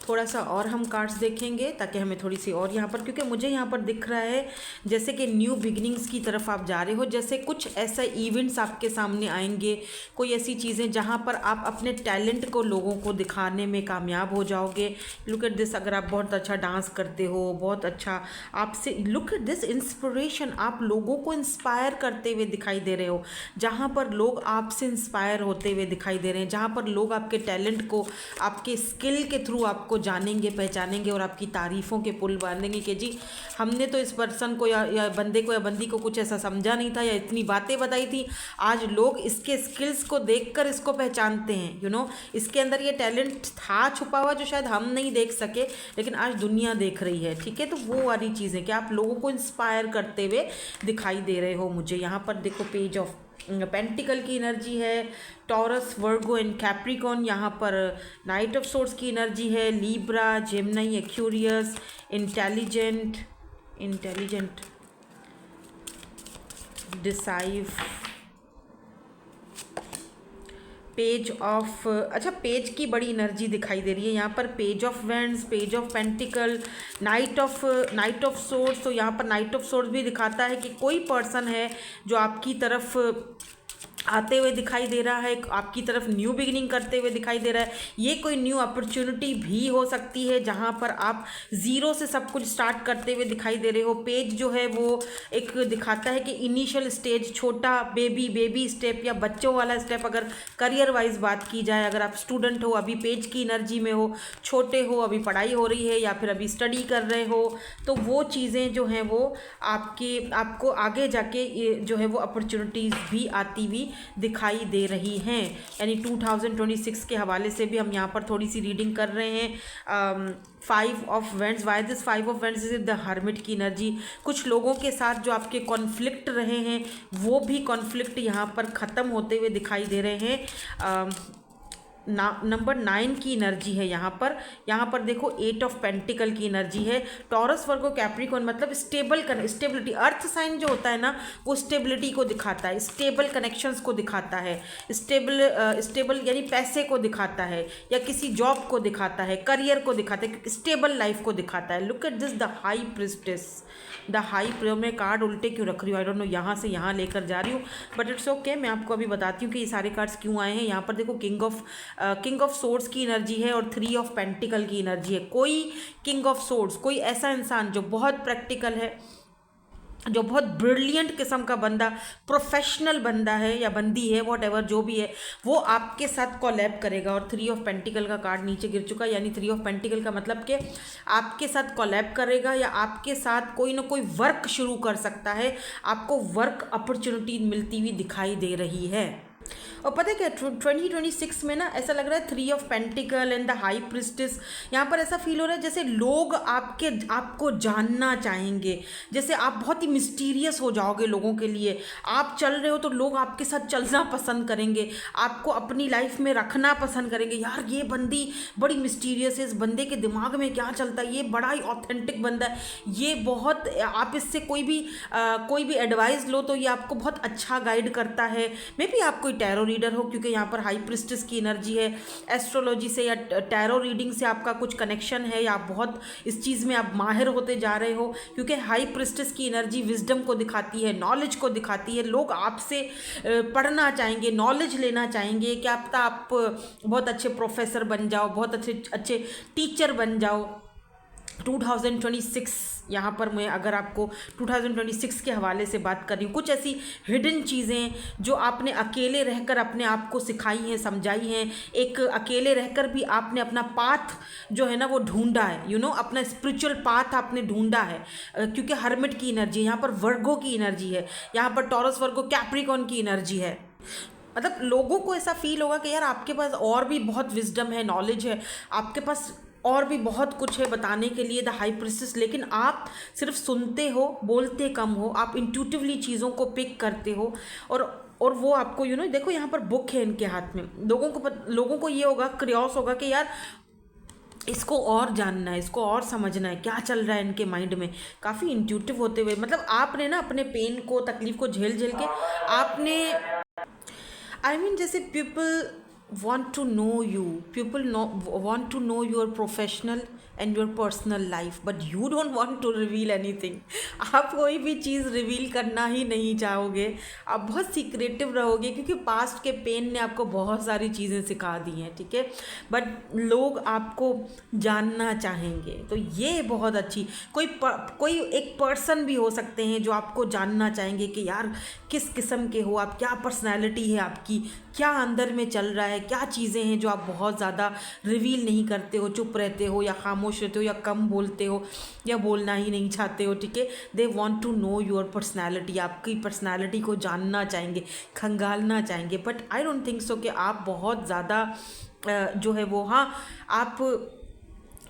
थोड़ा सा और हम कार्ड्स देखेंगे ताकि हमें थोड़ी सी और यहाँ पर, क्योंकि मुझे यहाँ पर दिख रहा है जैसे कि न्यू बिगनिंग्स की तरफ आप जा रहे हो, जैसे कुछ ऐसा इवेंट्स आपके सामने आएंगे, कोई ऐसी चीज़ें जहाँ पर आप अपने टैलेंट को लोगों को दिखाने में कामयाब हो जाओगे। लुक एट दिस, अगर आप बहुत अच्छा डांस करते हो, बहुत अच्छा आपसे, लुक एट दिस इंस्पिरेशन, आप लोगों को इंस्पायर करते हुए दिखाई दे रहे हो, जहाँ पर लोग आपसे इंस्पायर होते हुए दिखाई दे रहे हैं, जहाँ पर लोग आपके टैलेंट को, आपके स्किल के थ्रू आपको जानेंगे, पहचानेंगे और आपकी तारीफ़ों के पुल बांधेंगे कि जी हमने तो इस पर्सन को या बंदे को या बंदी को कुछ ऐसा समझा नहीं था, या इतनी बातें बताई थी, आज लोग इसके स्किल्स को देखकर इसको पहचानते हैं। इसके अंदर ये टैलेंट था छुपा हुआ जो शायद हम नहीं देख सके, लेकिन आज दुनिया देख रही है। ठीक है, तो वो वाली चीज़ें कि आप लोगों को इंस्पायर करते हुए दिखाई दे रहे हो मुझे। यहाँ पर देखो, पेज ऑफ पेंटिकल की एनर्जी है, टॉरस, वर्गो एंड कैप्रिकॉन। यहाँ पर नाइट ऑफ सोर्ड्स की एनर्जी है, Libra, Gemini, Aquarius, intelligent, decisive, page of, अच्छा पेज की बड़ी एनर्जी दिखाई दे रही है यहाँ पर, page of wands, page of pentacles, knight of swords. तो यहाँ पर नाइट ऑफ सोर्ड्स भी दिखाता है कि कोई पर्सन है जो आपकी तरफ आते हुए दिखाई दे रहा है, आपकी तरफ न्यू बिगिनिंग करते हुए दिखाई दे रहा है। ये कोई न्यू अपॉर्चुनिटी भी हो सकती है जहाँ पर आप ज़ीरो से सब कुछ स्टार्ट करते हुए दिखाई दे रहे हो। पेज जो है वो एक दिखाता है कि इनिशियल स्टेज, छोटा बेबी स्टेप या बच्चों वाला स्टेप। अगर करियर वाइज बात की जाए, अगर आप स्टूडेंट हो, अभी पेज की एनर्जी में हो, छोटे हो, अभी पढ़ाई हो रही है या फिर अभी स्टडी कर रहे हो, तो वो चीज़ें जो हैं वो आपको आगे जाके जो है वो अपॉर्चुनिटीज़ भी आती हुई दिखाई दे रही हैं। यानी 2026 के हवाले से भी हम यहाँ पर थोड़ी सी रीडिंग कर रहे हैं। 5 of vends, why this 5 of vends is the hermit की एनर्जी। कुछ लोगों के साथ जो आपके कॉन्फ्लिक्ट रहे हैं वो भी कॉन्फ्लिक्ट यहाँ पर ख़त्म होते हुए दिखाई दे रहे हैं। नंबर 9 की एनर्जी है यहाँ पर देखो 8 ऑफ पेंटिकल की एनर्जी है। टॉरस, वर्गो, कैप्रिकॉर्न मतलब स्टेबिलिटी। अर्थ साइन जो होता है ना वो स्टेबिलिटी को दिखाता है, स्टेबल कनेक्शंस को दिखाता है, स्टेबल यानी पैसे को दिखाता है या किसी जॉब को दिखाता है, करियर को दिखाता है, स्टेबल लाइफ को दिखाता है। Look at this, the high priestess. The high प्रियो में कार्ड उल्टे क्यों रख रही हूँ, आई डोंट नो, यहाँ से यहाँ लेकर जा रही हूँ, बट इट्स ओके। मैं आपको अभी बताती हूँ कि ये सारे कार्ड्स क्यों आए हैं। यहाँ पर देखो किंग ऑफ सोर्ड्स की एनर्जी है और 3 ऑफ पेंटिकल की एनर्जी है। कोई किंग ऑफ सोर्ड्स, कोई ऐसा इंसान जो बहुत प्रैक्टिकल है, जो बहुत ब्रिलियंट किस्म का बंदा, प्रोफेशनल बंदा है या बंदी है, वॉट एवर जो भी है, वो आपके साथ कोलैब करेगा। और 3 ऑफ पेंटिकल का कार्ड नीचे गिर चुका है, यानी 3 ऑफ पेंटिकल का मतलब कि आपके साथ कोलैब करेगा या आपके साथ कोई ना कोई वर्क शुरू कर सकता है। आपको वर्क अपॉर्चुनिटी मिलती हुई दिखाई दे रही है। और पता है क्या, 2026 में ना ऐसा लग रहा है 3 of pentacle and the high priestess, यहाँ पर ऐसा फील हो रहा है जैसे लोग आपको जानना चाहेंगे, जैसे आप बहुत ही मिस्टीरियस हो जाओगे लोगों के लिए। आप चल रहे हो तो लोग आपके साथ चलना पसंद करेंगे, आपको अपनी लाइफ में रखना पसंद करेंगे। यार ये बंदी बड़ी मिस्टीरियस है, इस बंदे के दिमाग में क्या चलता है, ये बड़ा ही ऑथेंटिक बंदा है, ये बहुत, आप इससे कोई भी एडवाइस लो तो ये आपको बहुत अच्छा गाइड करता है। मे बी आप कोई टैरो रीडर हो, क्योंकि यहाँ पर हाई प्रिस्टेस की एनर्जी है। एस्ट्रोलॉजी से या टैरो रीडिंग से आपका कुछ कनेक्शन है या आप बहुत इस चीज़ में आप माहिर होते जा रहे हो, क्योंकि हाई प्रिस्टेस की एनर्जी विजडम को दिखाती है, नॉलेज को दिखाती है। लोग आपसे पढ़ना चाहेंगे, नॉलेज लेना चाहेंगे। क्या पता आप बहुत अच्छे प्रोफेसर बन जाओ, बहुत अच्छे टीचर बन जाओ। 2026 यहाँ पर मैं अगर आपको 2026 के हवाले से बात कर रही हूँ, कुछ ऐसी हिडन चीज़ें जो आपने अकेले रहकर अपने आप को सिखाई हैं, समझाई हैं। एक अकेले रहकर भी आपने अपना पाथ जो है ना वो ढूंढा है, अपना स्पिरिचुअल पाथ आपने ढूंढा है। क्योंकि हर्मिट की एनर्जी, यहाँ पर वर्गो की एनर्जी है, यहाँ पर टॉरस, वर्गो, कैप्रिकॉर्न की एनर्जी है। मतलब लोगों को ऐसा फील होगा कि यार आपके पास और भी बहुत विजडम है, नॉलेज है, आपके पास और भी बहुत कुछ है बताने के लिए, द हाई प्रिस्टेस, लेकिन आप सिर्फ सुनते हो, बोलते कम हो। आप इंट्यूटिवली चीज़ों को पिक करते हो और वो आपको देखो यहाँ पर बुक है इनके हाथ में। लोगों को ये होगा, क्रियोस होगा कि यार इसको और जानना है, इसको और समझना है, क्या चल रहा है इनके माइंड में। काफ़ी इंट्यूटिव होते हुए, मतलब आपने ना अपने पेन को, तकलीफ को झेल के आपने, जैसे people want to know you, want to know your professional and your personal life, but you don't want to reveal anything. आप कोई भी चीज़ रिवील करना ही नहीं चाहोगे, आप बहुत सीक्रेटिव रहोगे, क्योंकि पास्ट के पेन ने आपको बहुत सारी चीज़ें सिखा दी हैं, ठीक है। बट लोग आपको जानना चाहेंगे, तो ये बहुत अच्छी, कोई एक पर्सन भी हो सकते हैं जो आपको जानना चाहेंगे कि यार किस किस्म के हो आप, क्या पर्सनैलिटी है आपकी, क्या अंदर में चल रहा है, क्या चीज़ें हैं जो आप बहुत ज़्यादा रिवील नहीं करते हो, चुप रहते हो या खामोश रहते हो या कम बोलते हो या बोलना ही नहीं चाहते हो, ठीक है। They want to know your personality, आपकी पर्सनैलिटी को जानना चाहेंगे, खंगालना चाहेंगे। But I don't think so कि आप बहुत ज़्यादा जो है वो, हाँ आप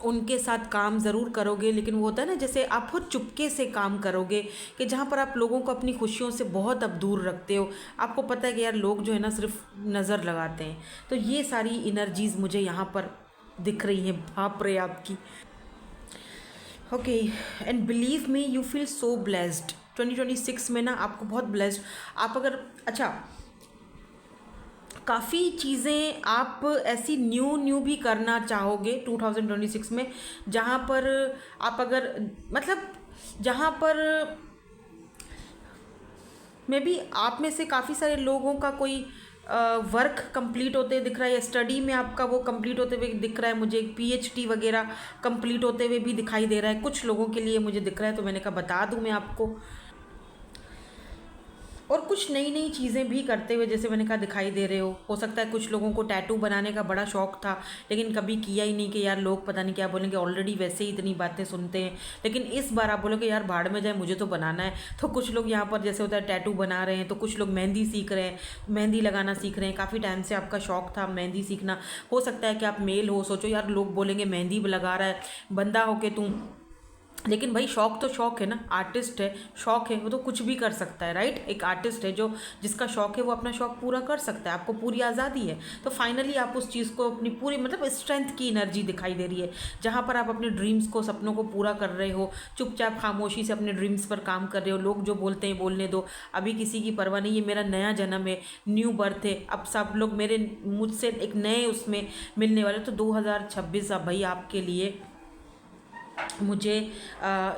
उनके साथ काम ज़रूर करोगे, लेकिन वो होता है ना, जैसे आप बहुत चुपके से काम करोगे, कि जहाँ पर आप लोगों को अपनी खुशियों से बहुत अब दूर रखते हो। आपको पता है कि यार लोग जो है ना सिर्फ नज़र लगाते हैं। तो ये सारी इनर्जीज़ मुझे यहाँ पर दिख रही हैं, भाप रहे आपकी। Okay, and believe me, you feel so blessed 2026 में ना, आपको बहुत ब्लेस्ड। आप अगर काफ़ी चीज़ें आप ऐसी न्यू भी करना चाहोगे 2026 में, जहाँ पर आप अगर, मतलब जहाँ पर मे बी आप में से काफ़ी सारे लोगों का कोई वर्क कंप्लीट होते दिख रहा है, या स्टडी में आपका वो कंप्लीट होते हुए दिख रहा है। मुझे एक पीएचडी वगैरह कंप्लीट होते हुए भी दिखाई दे रहा है कुछ लोगों के लिए, मुझे दिख रहा है, तो मैंने कहा बता दूं मैं आपको। और कुछ नई नई चीज़ें भी करते हुए, जैसे मैंने कहा, दिखाई दे रहे हो सकता है कुछ लोगों को टैटू बनाने का बड़ा शौक था, लेकिन कभी किया ही नहीं कि यार लोग पता नहीं क्या बोलेंगे, ऑलरेडी वैसे ही इतनी बातें सुनते हैं। लेकिन इस बार आप बोलोगे यार भाड़ में जाए, मुझे तो बनाना है। तो कुछ लोग यहाँ पर जैसे होता है टैटू बना रहे हैं, तो कुछ लोग मेहंदी सीख रहे हैं, मेहंदी लगाना सीख रहे हैं। काफ़ी टाइम से आपका शौक था मेहंदी सीखना, हो सकता है कि आप मेल हो, सोचो यार लोग बोलेंगे मेहंदी लगा रहा है बंदा हो के तुम, लेकिन भाई शौक तो शौक है ना, आर्टिस्ट है, शौक है, वो तो कुछ भी कर सकता है, राइट। एक आर्टिस्ट है जो जिसका शौक है वो अपना शौक पूरा कर सकता है, आपको पूरी आज़ादी है। तो फाइनली आप उस चीज़ को अपनी पूरी मतलब स्ट्रेंथ की एनर्जी दिखाई दे रही है, जहाँ पर आप अपने ड्रीम्स को, सपनों को पूरा कर रहे हो, चुपचाप खामोशी से अपने ड्रीम्स पर काम कर रहे हो। लोग जो बोलते हैं बोलने दो, अभी किसी की परवाह नहीं। ये मेरा नया जन्म है, न्यू बर्थ है, अब सब लोग मेरे मुझसे एक नए उसमें मिलने वाले। तो 2026 अब भाई आपके लिए मुझे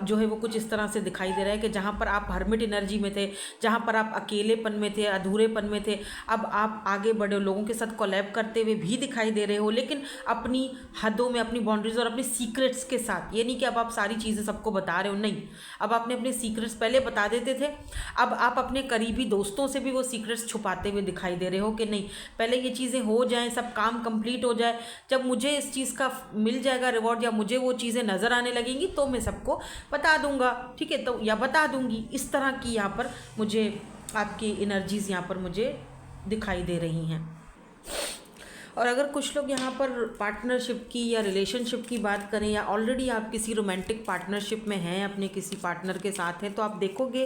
जो है वो कुछ इस तरह से दिखाई दे रहा है कि जहाँ पर आप हर्मिट एनर्जी में थे, जहाँ पर आप अकेलेपन में थे, अधूरेपन में थे, अब आप आगे बढ़े हो, लोगों के साथ कोलैब करते हुए भी दिखाई दे रहे हो, लेकिन अपनी हदों में, अपनी बाउंड्रीज और अपनी सीक्रेट्स के साथ। ये नहीं कि अब आप सारी चीज़ें सबको बता रहे हो, नहीं। अब आपने अपने सीक्रेट्स पहले बता देते थे, अब आप अपने करीबी दोस्तों से भी वो सीक्रेट्स छुपाते हुए दिखाई दे रहे हो कि नहीं, पहले ये चीज़ें हो जाएँ, सब काम कंप्लीट हो जाए, जब मुझे इस चीज़ का मिल जाएगा रिवॉर्ड, या मुझे वो चीज़ें नज़र आने लगेंगी तो मैं सबको बता दूंगा, ठीक है, तो या बता दूंगी। इस तरह की यहाँ पर मुझे आपकी एनर्जीज यहाँ पर मुझे दिखाई दे रही हैं। और अगर कुछ लोग यहाँ पर पार्टनरशिप की या रिलेशनशिप की बात करें, या ऑलरेडी आप किसी रोमांटिक पार्टनरशिप में हैं, अपने किसी पार्टनर के साथ हैं, तो आप देखोगे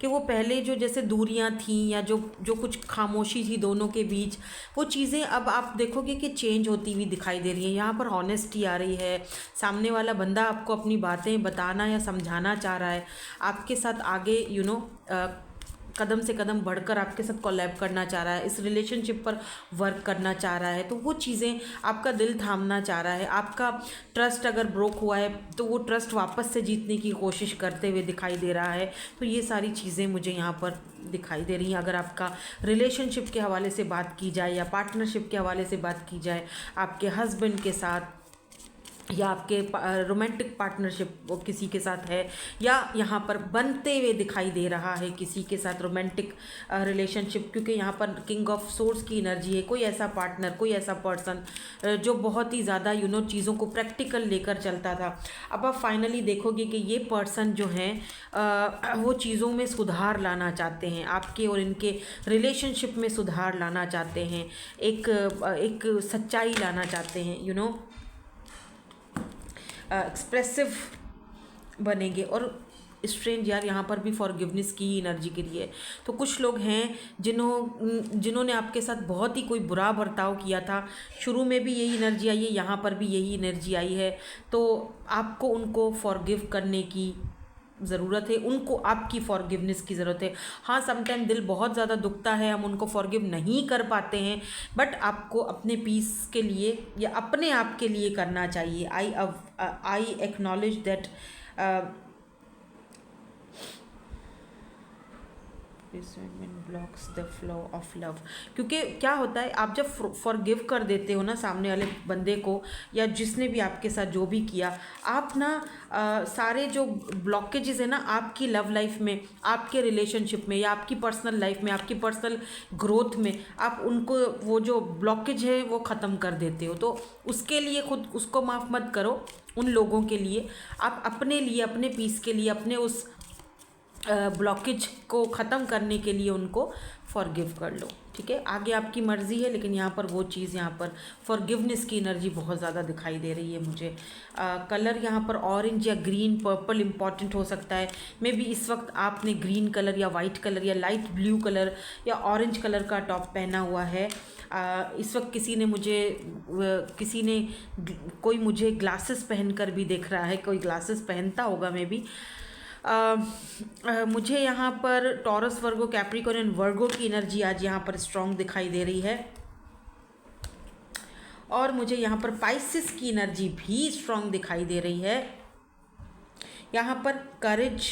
कि वो पहले जो जैसे दूरियाँ थीं, या जो जो कुछ खामोशी थी दोनों के बीच, वो चीज़ें अब आप देखोगे कि चेंज होती हुई दिखाई दे रही है। यहाँ पर ऑनेस्टी आ रही है, सामने वाला बंदा आपको अपनी बातें बताना या समझाना चाह रहा है, आपके साथ आगे कदम से कदम बढ़कर आपके साथ कोलैब करना चाह रहा है, इस रिलेशनशिप पर वर्क करना चाह रहा है। तो वो चीज़ें, आपका दिल थामना चाह रहा है, आपका ट्रस्ट अगर ब्रोक हुआ है तो वो ट्रस्ट वापस से जीतने की कोशिश करते हुए दिखाई दे रहा है। तो ये सारी चीज़ें मुझे यहाँ पर दिखाई दे रही हैं। अगर आपका रिलेशनशिप के हवाले से बात की जाए, या पार्टनरशिप के हवाले से बात की जाए, आपके हस्बैंड के साथ, या आपके रोमांटिक पार्टनरशिप किसी के साथ है, या यहाँ पर बनते हुए दिखाई दे रहा है किसी के साथ रोमांटिक रिलेशनशिप, क्योंकि यहाँ पर किंग ऑफ सोर्स की एनर्जी है। कोई ऐसा पार्टनर, कोई ऐसा पर्सन जो बहुत ही ज़्यादा चीज़ों को प्रैक्टिकल लेकर चलता था, अब आप फाइनली देखोगे कि ये पर्सन जो है वो चीज़ों में सुधार लाना चाहते हैं, आपके और इनके रिलेशनशिप में सुधार लाना चाहते हैं, एक सच्चाई लाना चाहते हैं, एक्सप्रेसिव बनेंगे। और स्ट्रेंज यार, यहाँ पर भी फॉरगिवनेस की एनर्जी के लिए। तो कुछ लोग हैं जिन्होंने आपके साथ बहुत ही कोई बुरा बर्ताव किया था, शुरू में भी यही एनर्जी आई है, यहाँ पर भी यही एनर्जी आई है, तो आपको उनको फॉरगिव करने की ज़रूरत है, उनको आपकी फॉरगिवनेस की ज़रूरत है। हाँ, समटाइम दिल बहुत ज़्यादा दुखता है, हम उनको फॉरगिव नहीं कर पाते हैं, बट आपको अपने पीस के लिए या अपने आप के लिए करना चाहिए। I acknowledge that resentment blocks the flow of love. क्योंकि क्या होता है, आप जब फॉरगिव कर देते हो ना सामने वाले बंदे को, या जिसने भी आपके साथ जो भी किया, आप ना सारे जो ब्लॉकेजेस है ना आपकी लव लाइफ में, आपके रिलेशनशिप में, या आपकी पर्सनल लाइफ में, आपकी पर्सनल ग्रोथ में, आप उनको वो जो ब्लॉकेज है वो ख़त्म कर देते हो। तो उसके लिए खुद उसको माफ़ मत करो, उन लोगों के लिए आप अपने लिए, अपने पीस के लिए, अपने उस ब्लॉकेज को ख़त्म करने के लिए उनको फॉरगिव कर लो, ठीक है। आगे आपकी मर्ज़ी है, लेकिन यहाँ पर वो चीज़, यहाँ पर फॉरगिवनेस की एनर्जी बहुत ज़्यादा दिखाई दे रही है मुझे। कलर यहाँ पर ऑरेंज या ग्रीन, पर्पल इंपॉर्टेंट हो सकता है। मे बी इस वक्त आपने ग्रीन कलर या वाइट कलर या लाइट ब्लू कलर या ऑरेंज कलर का टॉप पहना हुआ है। इस वक्त कोई मुझे ग्लासेस पहनकर भी देख रहा है, कोई ग्लासेस पहनता होगा मे बी। मुझे यहाँ पर टॉरस, वर्गो, कैप्रिकॉर्न एंड वर्गो की एनर्जी आज यहाँ पर स्ट्रॉन्ग दिखाई दे रही है, और मुझे यहाँ पर पाइसिस की एनर्जी भी स्ट्रॉन्ग दिखाई दे रही है। यहाँ पर courage,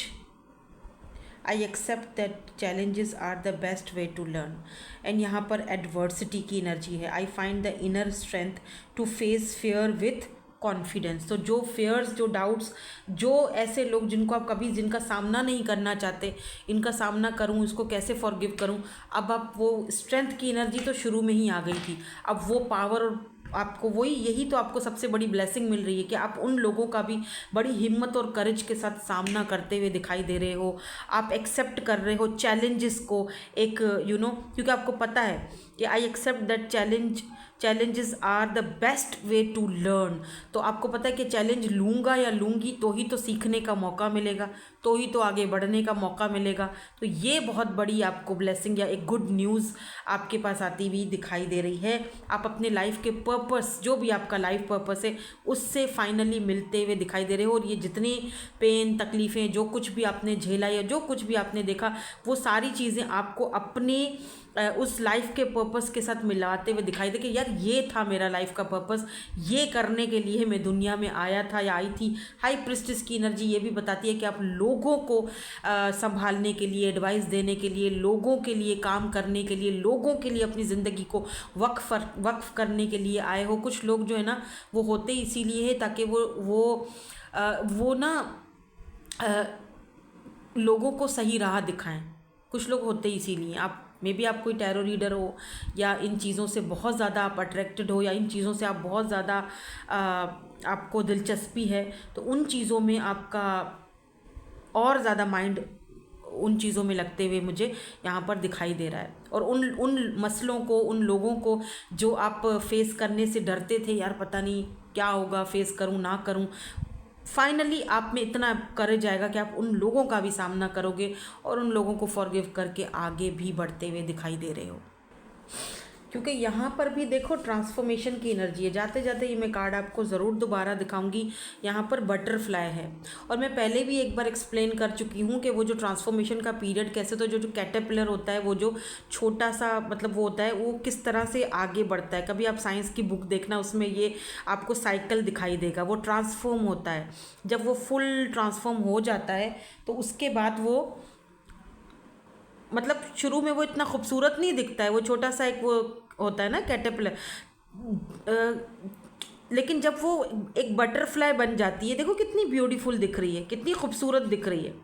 I accept that challenges are the best way to learn. And यहाँ पर एडवर्सिटी की एनर्जी है। I find the inner strength to face fear with confidence. तो जो फेयर्स, जो डाउट्स, जो ऐसे लोग जिनको आप कभी, जिनका सामना नहीं करना चाहते, इनका सामना करूं, इसको कैसे फॉरगिव करूं, अब आप वो स्ट्रेंथ की एनर्जी तो शुरू में ही आ गई थी, अब वो पावर और आपको वही, यही तो आपको सबसे बड़ी ब्लेसिंग मिल रही है कि आप उन लोगों का भी बड़ी हिम्मत और करेज के साथ सामना करते हुए दिखाई दे रहे हो। आप एक्सेप्ट कर रहे हो चैलेंजेस को, एक क्योंकि आपको पता है कि I accept that challenges are the best way to learn. तो आपको पता है कि चैलेंज लूँगा या लूँगी तो ही तो सीखने का मौका मिलेगा, तो ही तो आगे बढ़ने का मौका मिलेगा। तो ये बहुत बड़ी आपको ब्लेसिंग या एक गुड न्यूज़ आपके पास आती हुई दिखाई दे रही है। आप अपने लाइफ के पर्पस, जो भी आपका लाइफ पर्पस है, उससे फाइनली मिलते हुए दिखाई दे रहे हो। और ये जितनी पेन, तकलीफ़ें, जो कुछ भी आपने झेला या जो कुछ भी आपने देखा, वो सारी चीज़ें आपको अपने उस लाइफ के पर्पस के साथ मिलाते हुए दिखाई दे कि यार ये था मेरा लाइफ का पर्पस, ये करने के लिए मैं दुनिया में आया था या आई थी। हाई प्रिस्टिस की एनर्जी ये भी बताती है कि आप लोगों को संभालने के लिए, एडवाइस देने के लिए, लोगों के लिए काम करने के लिए, लोगों के लिए अपनी ज़िंदगी को वक्फ करने के लिए आए हो। कुछ लोग जो है ना, वो होते इसीलिए है ताकि वो ना लोगों को सही राह दिखाएं। कुछ लोग होते इसीलिए। आप मे बी आप कोई टैरो रीडर हो, या इन चीज़ों से बहुत ज़्यादा आप अट्रैक्टेड हो, या इन चीज़ों से आप बहुत ज़्यादा आपको दिलचस्पी है, तो उन चीज़ों में आपका और ज़्यादा माइंड उन चीज़ों में लगते हुए मुझे यहाँ पर दिखाई दे रहा है। और उन मसलों को, उन लोगों को जो आप फेस करने से डरते थे, यार पता नहीं क्या होगा, फेस करूँ ना करूँ, फाइनली आप में इतना करेज आएगा कि आप उन लोगों का भी सामना करोगे और उन लोगों को फॉरगिव करके आगे भी बढ़ते हुए दिखाई दे रहे हो। क्योंकि यहाँ पर भी देखो ट्रांसफॉर्मेशन की एनर्जी है। जाते जाते ये मैं कार्ड आपको ज़रूर दोबारा दिखाऊंगी। यहाँ पर बटरफ्लाई है, और मैं पहले भी एक बार एक्सप्लेन कर चुकी हूँ कि वो जो ट्रांसफॉर्मेशन का पीरियड कैसे, तो जो कैटरपिलर होता है, वो जो छोटा सा मतलब वो होता है, वो किस तरह से आगे बढ़ता है। कभी आप साइंस की बुक देखना, उसमें ये आपको साइकिल दिखाई देगा। वो ट्रांसफॉर्म होता है, जब वो फुल ट्रांसफॉर्म हो जाता है तो उसके बाद वो मतलब शुरू में वो इतना खूबसूरत नहीं दिखता है, वो छोटा सा एक वो होता है ना कैटरपिलर, लेकिन जब वो एक बटरफ्लाई बन जाती है, देखो कितनी ब्यूटीफुल दिख रही है, कितनी खूबसूरत दिख रही है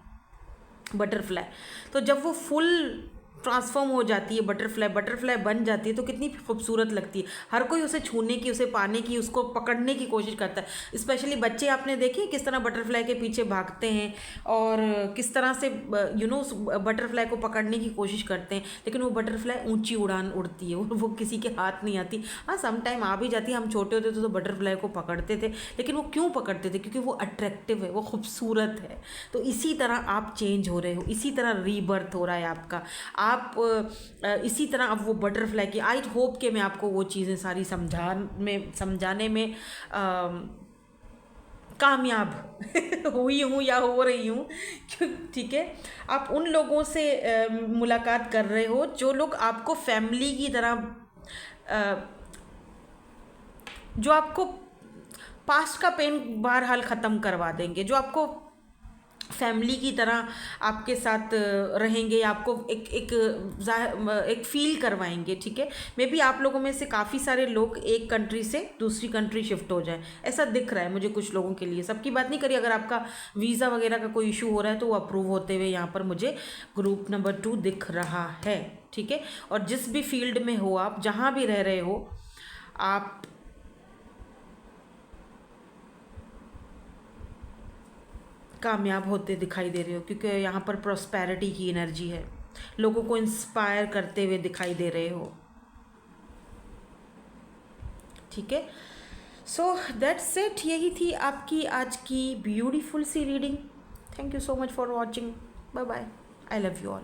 बटरफ्लाई। तो जब वो फुल ट्रांसफॉर्म हो जाती है, बटरफ्लाई बन जाती है, तो कितनी खूबसूरत लगती है। हर कोई उसे छूने की, उसे पाने की, उसको पकड़ने की कोशिश करता है। स्पेशली बच्चे आपने देखे किस तरह बटरफ्लाई के पीछे भागते हैं और किस तरह से बटरफ्लाई को पकड़ने की कोशिश करते हैं, लेकिन वो बटरफ्लाई ऊंची उड़ान उड़ती है, वो किसी के हाथ नहीं आती। हाँ, सम टाइम आ भी जाती है। हम छोटे होते थे तो बटरफ्लाई को पकड़ते थे, लेकिन वो क्यों पकड़ते थे? क्योंकि वो अट्रैक्टिव है, वो खूबसूरत है। तो इसी तरह आप चेंज हो रहे हो, इसी तरह रीबर्थ हो रहा है आपका। आप इसी तरह अब वो बटरफ्लाई की, आई होप कि मैं आपको वो चीज़ें सारी समझाने में कामयाब हुई हूँ या हो रही हूँ। ठीक है, आप उन लोगों से मुलाकात कर रहे हो जो लोग आपको फैमिली की तरह, जो आपको पास्ट का पेन बहरहाल ख़त्म करवा देंगे, जो आपको फैमिली की तरह आपके साथ रहेंगे, आपको एक फील करवाएंगे। ठीक है, मे बी आप लोगों में से काफ़ी सारे लोग एक कंट्री से दूसरी कंट्री शिफ्ट हो जाए, ऐसा दिख रहा है मुझे कुछ लोगों के लिए। सबकी बात नहीं करी। अगर आपका वीज़ा वगैरह का कोई इशू हो रहा है तो वो अप्रूव होते हुए यहाँ पर मुझे ग्रुप नंबर 2 दिख रहा है। ठीक है, और जिस भी फील्ड में हो आप, जहाँ भी रह रहे हो, आप कामयाब होते दिखाई दे रहे हो, क्योंकि यहाँ पर प्रॉस्पेरिटी की एनर्जी है। लोगों को इंस्पायर करते हुए दिखाई दे रहे हो। ठीक है, सो दैट्स इट। यही थी आपकी आज की ब्यूटीफुल सी reading. Thank you so much for watching. Bye bye. I love you all.